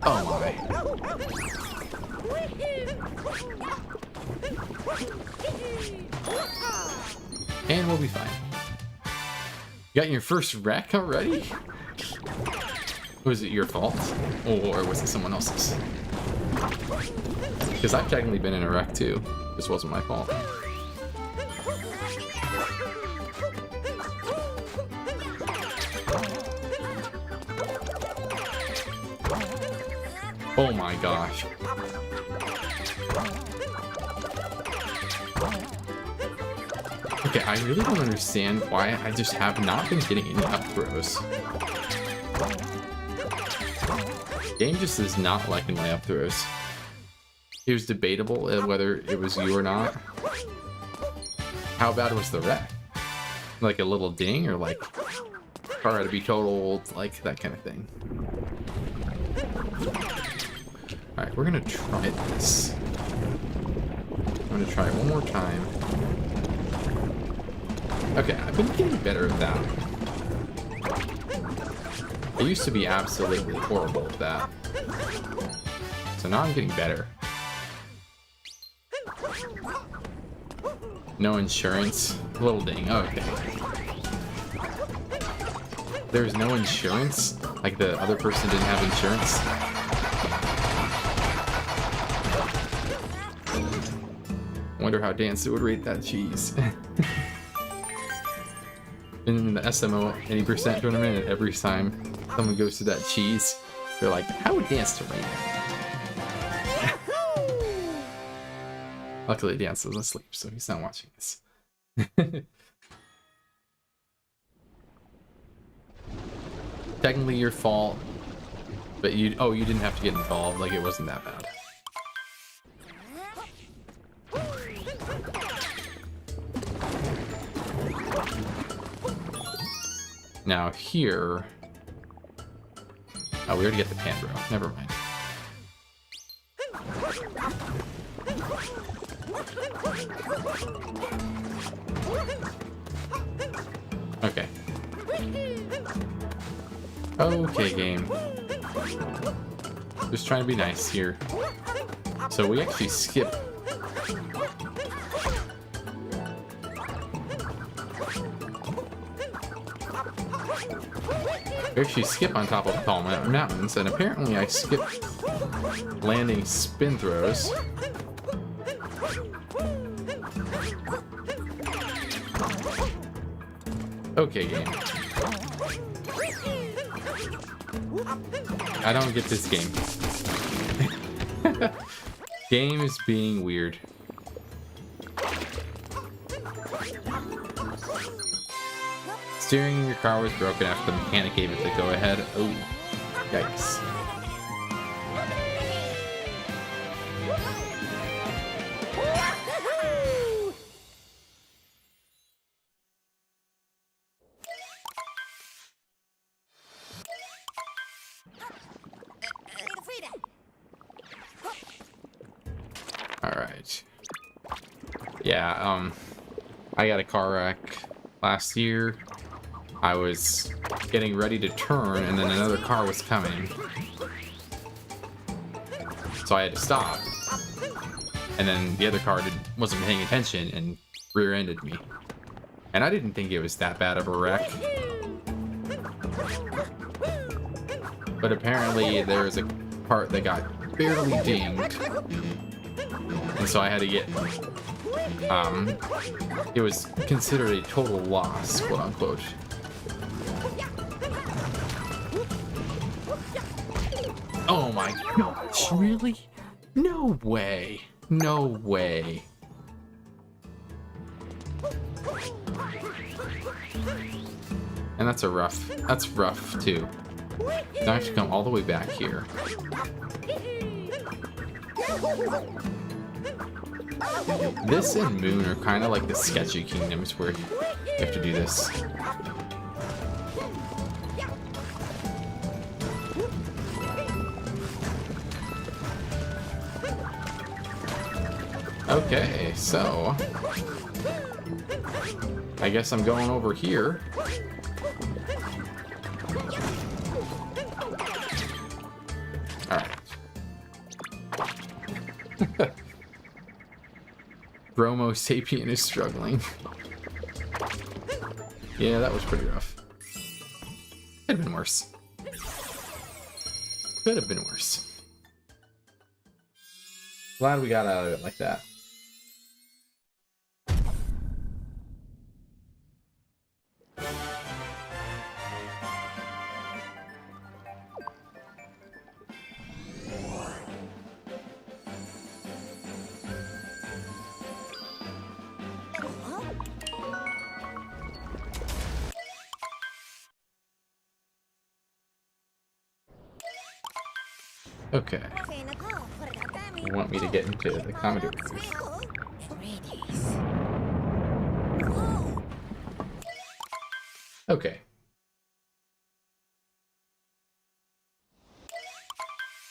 Oh my. And we'll be fine. got your first wreck already? Was it your fault? Or was it someone else's? Because I've technically been in a wreck too. This wasn't my fault. Oh my gosh. Okay, I really don't understand why I just have not been getting any up throws. Game just is not liking my up throws. It was debatable whether it was you or not. How bad was the wreck? Like a little ding, or like car had to be totaled, like that kind of thing. Alright, we're gonna try this. I'm gonna try it one more time. Okay, I've been getting better at that. I used to be absolutely horrible at that. So now I'm getting better. No insurance? Little ding, oh, okay. There's no insurance? Like the other person didn't have insurance? Wonder how Dancer would rate that cheese. In the SMO 80% tournament, and every time someone goes to that cheese, they're like, how would Dancer rate it? Luckily, Dancer's asleep, so he's not watching this. Technically your fault, but you didn't have to get involved, like it wasn't that bad. Now here, oh, we already get the pan, bro. Never mind. Okay. Okay, game. Just trying to be nice here. So we actually skip. We actually skip on top of tall mountains, and apparently I skipped landing spin throws. Okay, game. I don't get this game. Game is being weird. Steering in your car was broken after the mechanic gave it the go-ahead. Oh, yikes. Alright. Yeah, I got a car wreck last year. I was getting ready to turn, and then another car was coming. So I had to stop. And then the other car wasn't paying attention and rear-ended me. And I didn't think it was that bad of a wreck. But apparently there was a part that got barely dinged. And so I had to get... it was considered a total loss, quote-unquote. Oh my gosh, really? No way. No way. And that's rough too. Now I have to come all the way back here. This and Moon are kind of like the sketchy kingdoms where you have to do this. Okay, so I guess I'm going over here. Alright. Bromo Sapien is struggling. Yeah, that was pretty rough. Could have been worse. Could have been worse. Glad we got out of it like that. Okay. You want me to get into the comedy reviews. Okay.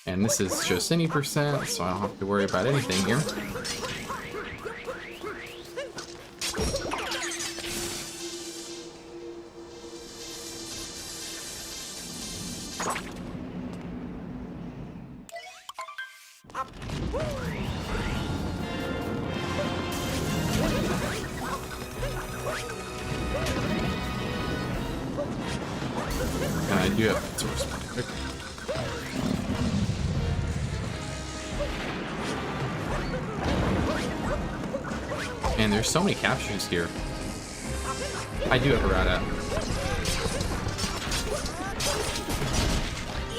And this is just any percent, so I don't have to worry about anything here. And I do have source. Okay. And there's so many captures here. I do have a route out.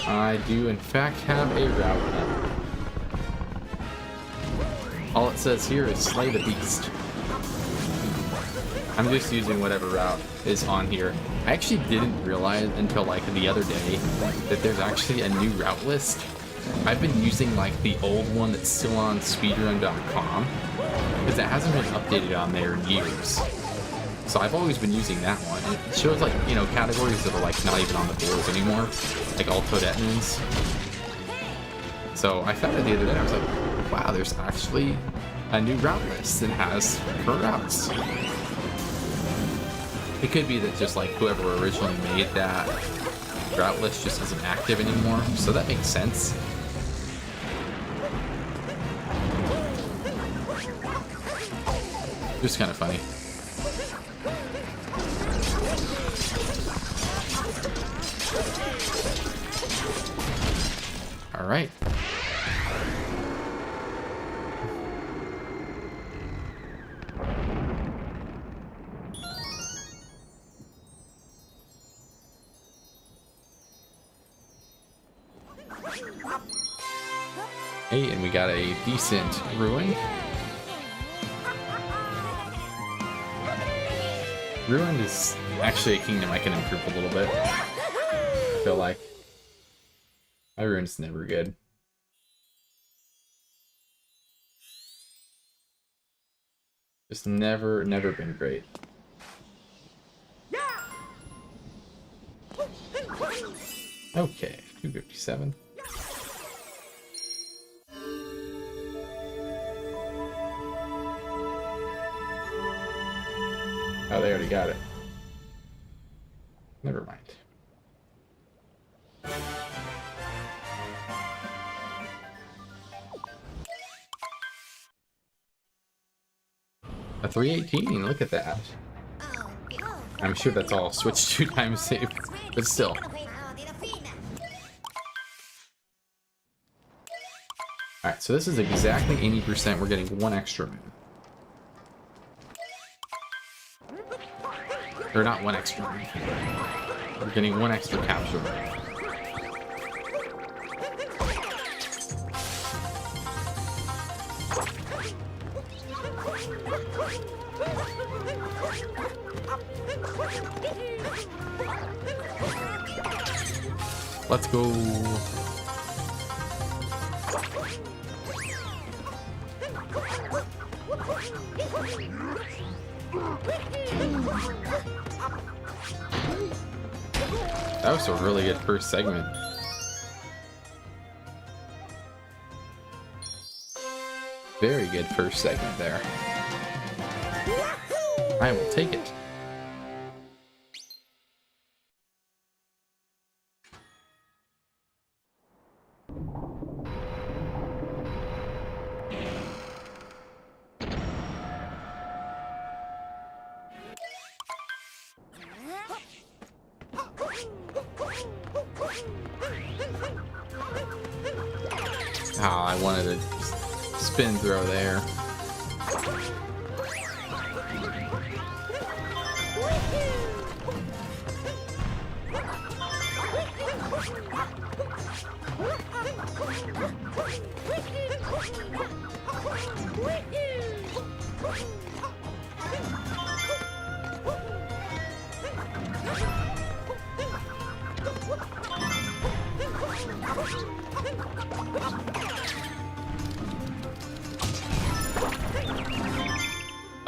I do in fact have a route out. All it says here is slay the beast. I'm just using whatever route is on here. I actually didn't realize until like the other day that there's actually a new route list. I've been using like the old one that's still on speedrun.com because it hasn't been updated on there in years. So I've always been using that one. And it shows like, you know, categories that are like not even on the boards anymore, like all Toadette moons. So I found it the other day and I was like, wow, there's actually a new route list that has current routes. It could be that just like whoever originally made that route list just isn't active anymore, so that makes sense. Just kind of funny. All right. Hey, and we got a decent ruin. Ruined is actually a kingdom I can improve a little bit. I feel like my ruin's never good. Just never been great. Okay, 257. Oh, they already got it. Never mind. A 318, look at that. I'm sure that's all switched 2 times saved, but still. Alright, so this is exactly 80%. We're getting 1 extra moon. Or not 1 extra moon. We're getting 1 extra capture moon. Let's go. That was a really good first segment. Very good first segment there. I will take it. Ah, I wanted a spin throw there.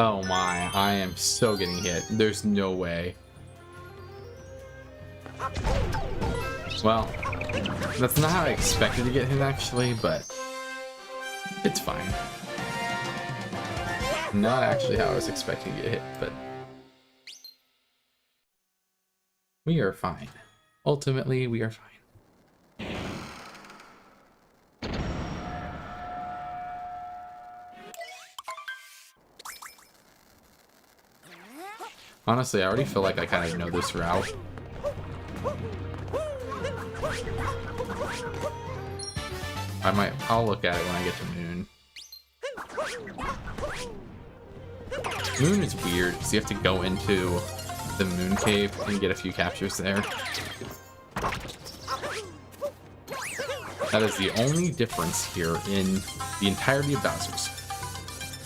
Oh my, I am so getting hit. There's no way. Well, that's not how I expected to get hit actually, but it's fine. Not actually how I was expecting to get hit, but we are fine. Ultimately, we are fine. Honestly, I already feel like I kind of know this route. I'll look at it when I get to Moon. Moon is weird because you have to go into the Moon Cave and get a few captures there. That is the only difference here in the entirety of Bowser's.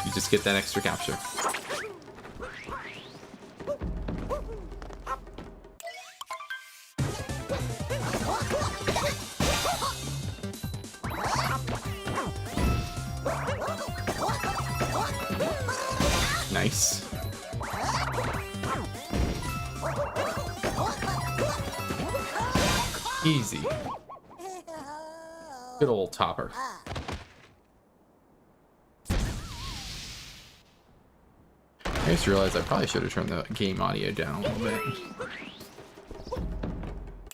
You just get that extra capture. Nice. Easy. Good old topper. I just realized I probably should have turned the game audio down a little bit.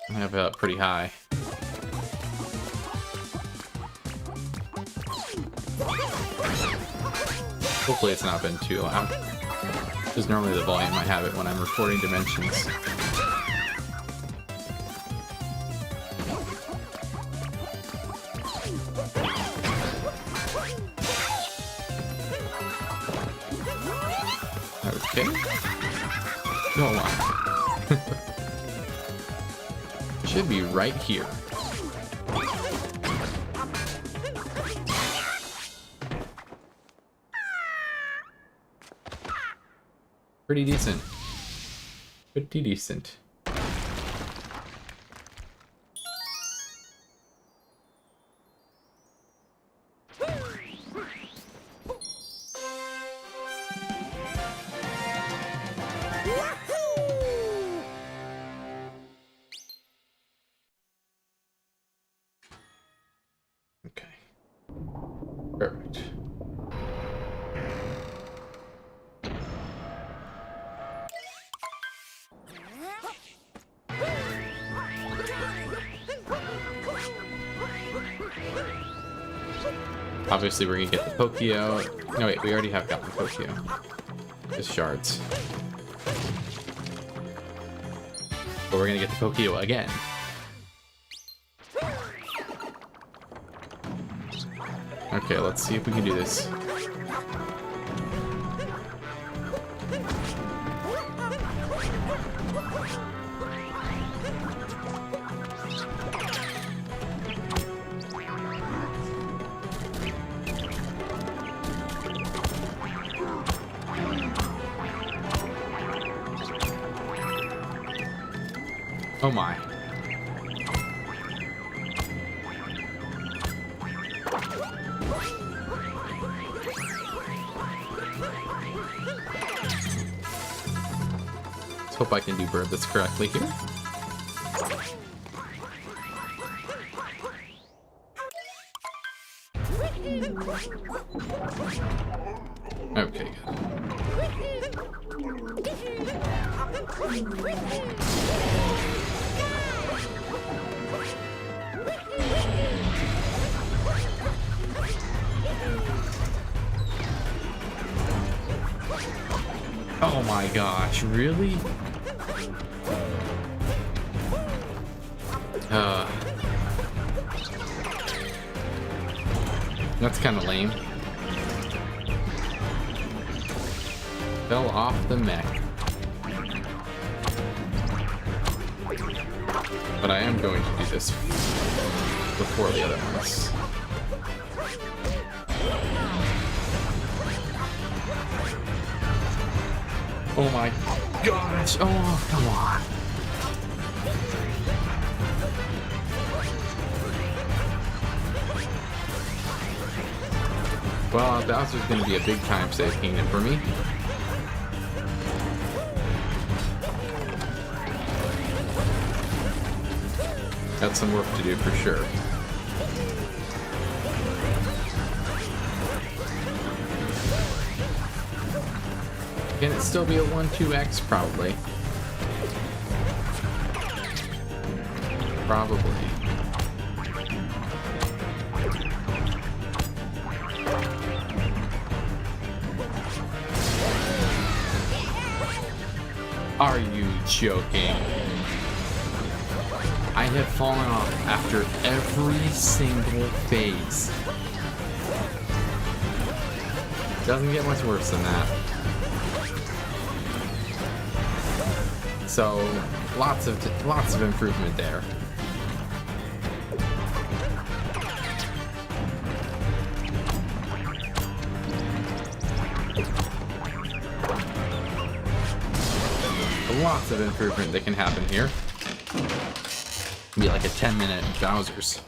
I have it up pretty high. Hopefully it's not been too loud. Because normally the volume I have it when I'm recording Dimensions. Okay. Go on. Should be right here. Pretty decent. Pretty decent. Okay. Perfect. Obviously, we're gonna get the Pokio. No, wait, we already have gotten the Pokio. Just shards. But we're gonna get the Pokio again. Okay, let's see if we can do this. Oh my. Let's hope I can do bird this correctly here. Okay, good. Oh my gosh, really? That's kind of lame. Fell off the mech. But I am going to do this before the other ones. Oh my gosh! Oh, come on. Well, Bowser's gonna be a big time save kingdom for me. Got some work to do for sure. Can it still be a 1-2x? Probably. Probably. Are you joking? I have fallen off after every single phase. Doesn't get much worse than that. So, lots of improvement there. Lots of improvement that can happen here. Be like a 10-minute Bowser's.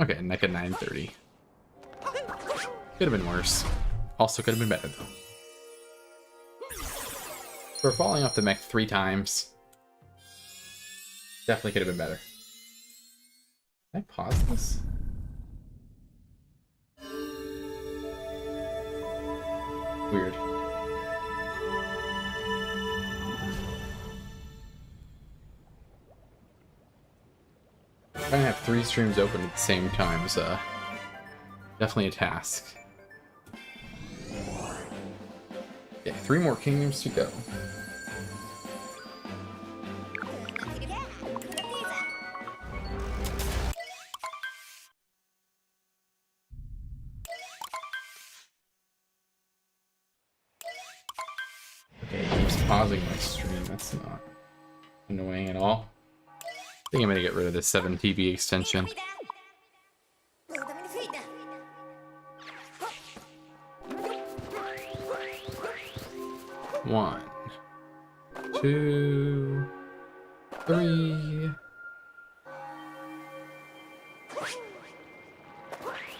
Okay, Mecha 930. Could have been worse. Also could have been better though. For falling off the mech 3 times. Definitely could have been better. Can I pause this? Weird. Trying to have 3 streams open at the same time is definitely a task. Okay, 3 more kingdoms to go. Okay, it keeps pausing my stream. That's not annoying at all. I think I'm gonna get rid of the 7 TB extension. One, 2, 3.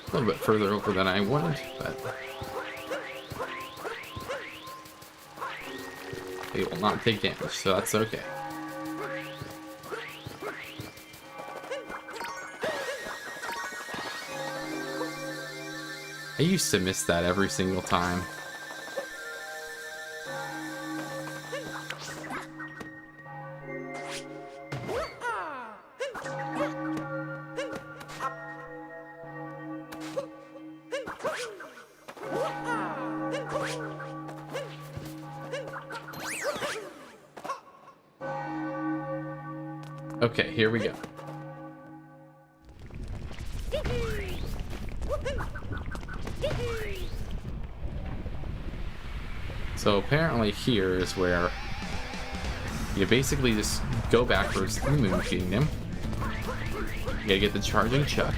A little bit further over than I wanted, but they will not take damage, so that's okay. I used to miss that every single time. Okay, here we go. So apparently here is where you basically just go backwards to the Moon Kingdom. You gotta get the charging chuck.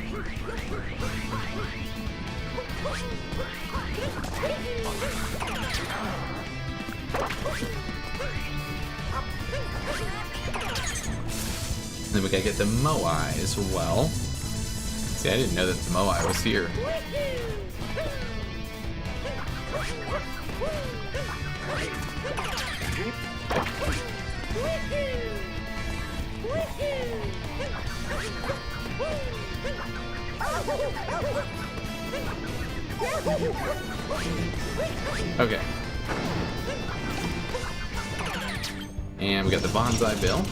Then we gotta get the Moai as well. See, I didn't know that the Moai was here. Okay. And we got the Bonsai Bill.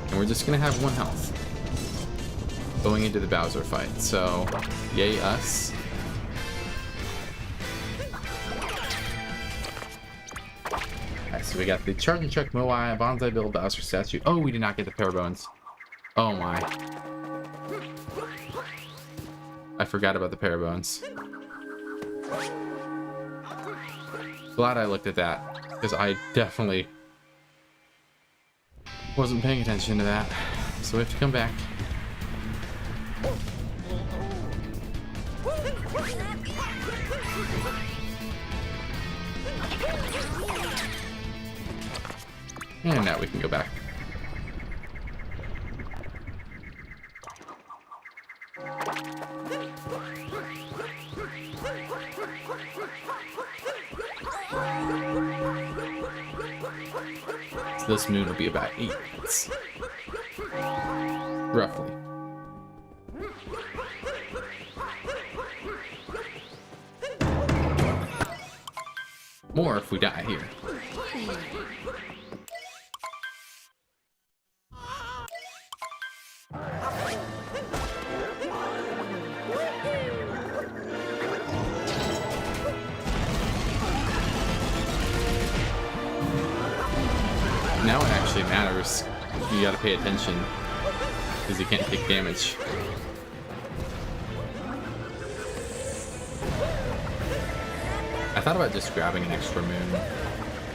And we're just gonna have 1 health going into the Bowser fight. So, yay us. Alright, so we got the Charge and Chuck Moai, Bonsai Bill, Bowser statue. Oh, we did not get the pair bones. Oh my. I forgot about the pair bones. Glad I looked at that, because I definitely wasn't paying attention to that. So we have to come back. And now we can go back. So this moon will be about 8 minutes. Roughly. More if we die here. Now it actually matters. You gotta pay attention because you can't take damage. I thought about just grabbing an extra moon,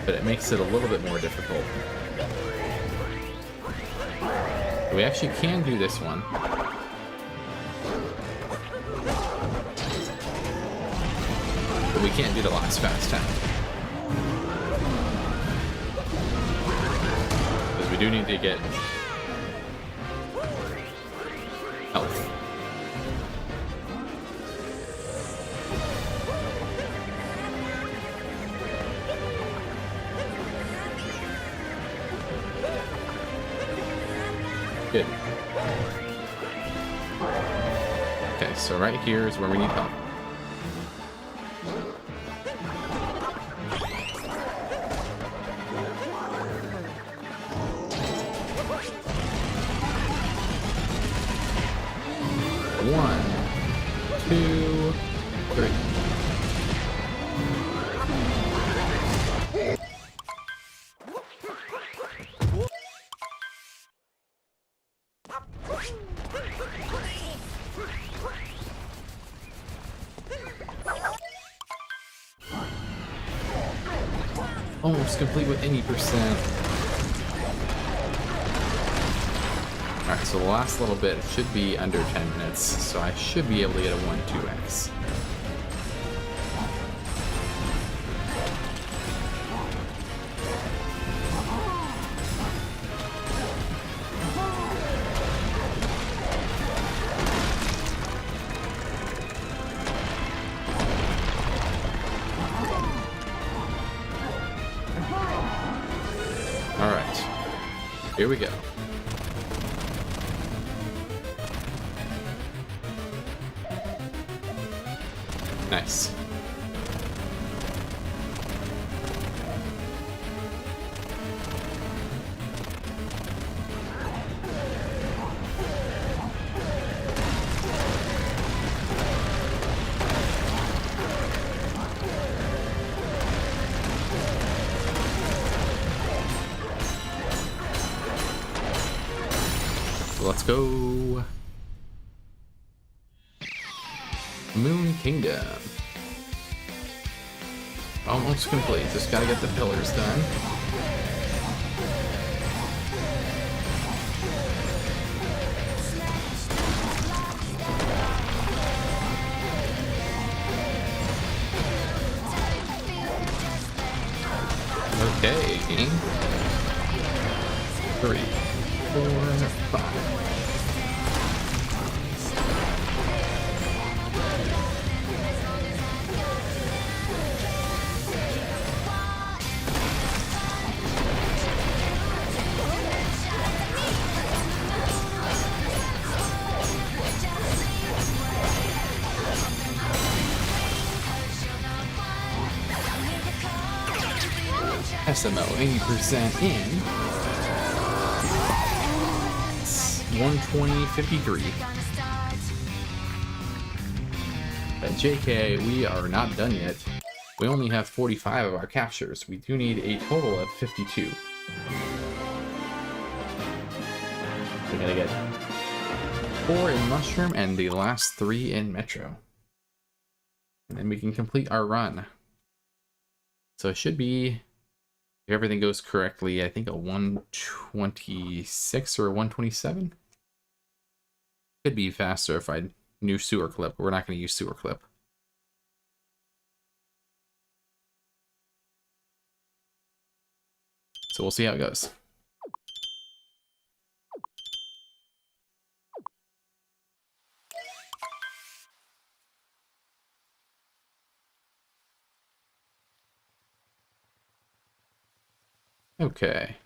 but it makes it a little bit more difficult. We actually can do this one. But we can't do the last fast time. Because we do need to get health. Good. Okay, so right here is where we need help. One, two, three. Almost complete with 80%. Alright, so the last little bit should be under 10 minutes, so I should be able to get a 1-2x. Alright, here we go. Nice. Let's go. Moon Kingdom. Almost complete. Just gotta get the pillars done. Okay. 3, 4, 5. SMO 80% in. It's 120.53. But JK, we are not done yet. We only have 45 of our captures. We do need a total of 52. We gotta get 4 in Mushroom and the last 3 in Metro. And then we can complete our run. So it should be, if everything goes correctly, I think a 126 or a 127. Could be faster if I knew Sewer Clip, but we're not going to use Sewer Clip. So we'll see how it goes. Okay.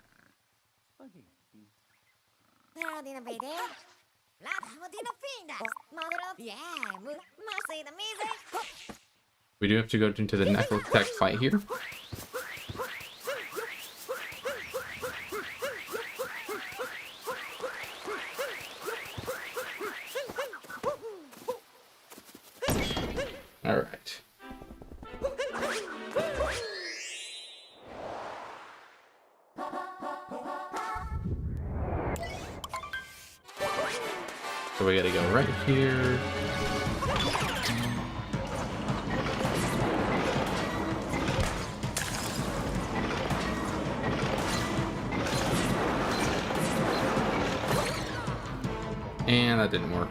We do have to go into the Necrotech fight here. All right. So we gotta go right here. And that didn't work.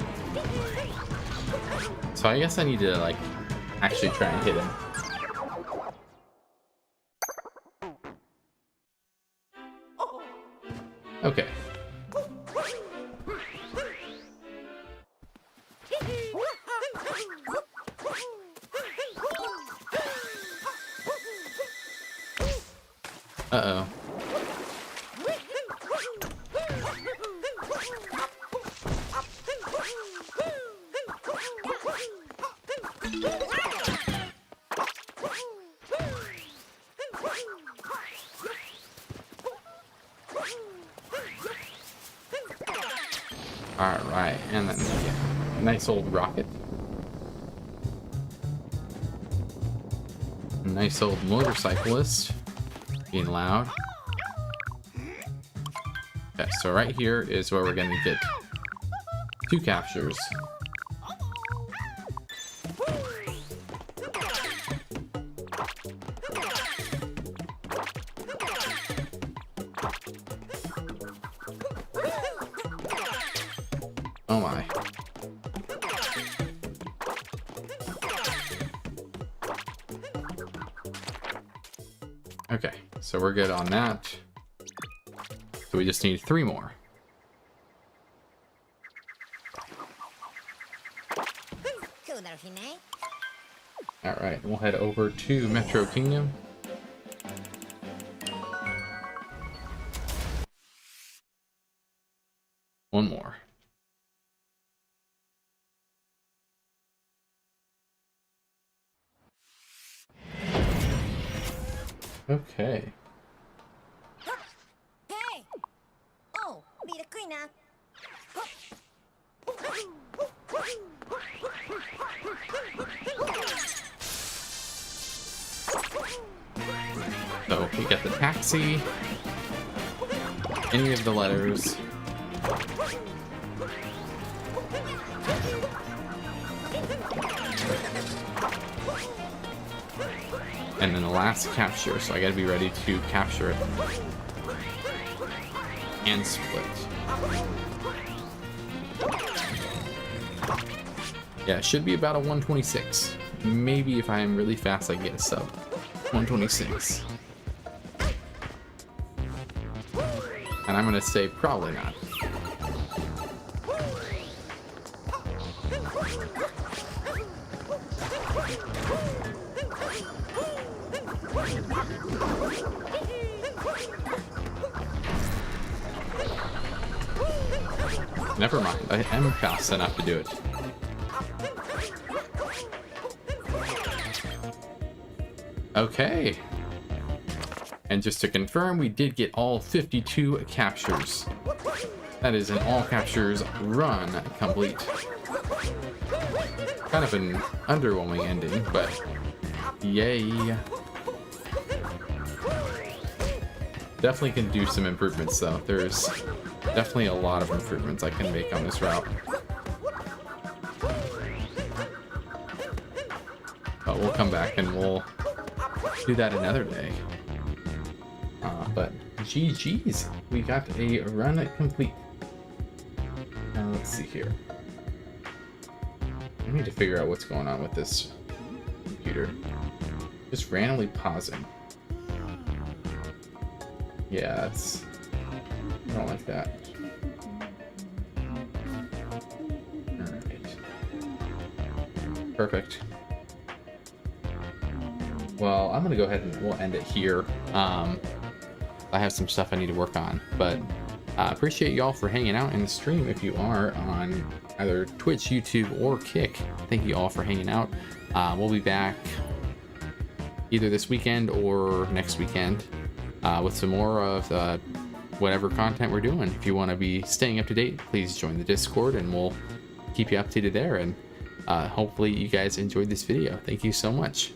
So I guess I need to like actually try and hit him. Okay. Uh-oh. All right, and then yeah, nice old rocket. Nice old motorcyclist. Being loud. Okay, so right here is where we're gonna get 2 captures. Oh my. Okay, so we're good on that. So we just need 3 more. Alright, we'll head over to Metro Kingdom. One more. Okay. Hey! Oh, be the queen now. So we got the taxi, any of the letters. And then the last capture, so I gotta be ready to capture it. And split. Yeah, it should be about a 126. Maybe if I'm really fast I can get a sub. 126. And I'm gonna say probably not. Never mind, I am fast enough to do it. Okay. And just to confirm, we did get all 52 captures. That is an all captures run complete. Kind of an underwhelming ending, but yay. Definitely can do some improvements though. There's definitely a lot of improvements I can make on this route. But we'll come back and we'll do that another day. But GG's, we got a run complete. Let's see here. I need to figure out what's going on with this computer. Just randomly pausing. Yeah, that's... I don't like that. Alright. Perfect. Well, I'm gonna go ahead and we'll end it here. I have some stuff I need to work on, but appreciate y'all for hanging out in the stream. If you are on either Twitch, YouTube, or Kick, thank you all for hanging out. We'll be back either this weekend or next weekend with some more of whatever content we're doing. If you want to be staying up to date, please join the Discord and we'll keep you updated there. And hopefully you guys enjoyed this video. Thank you so much.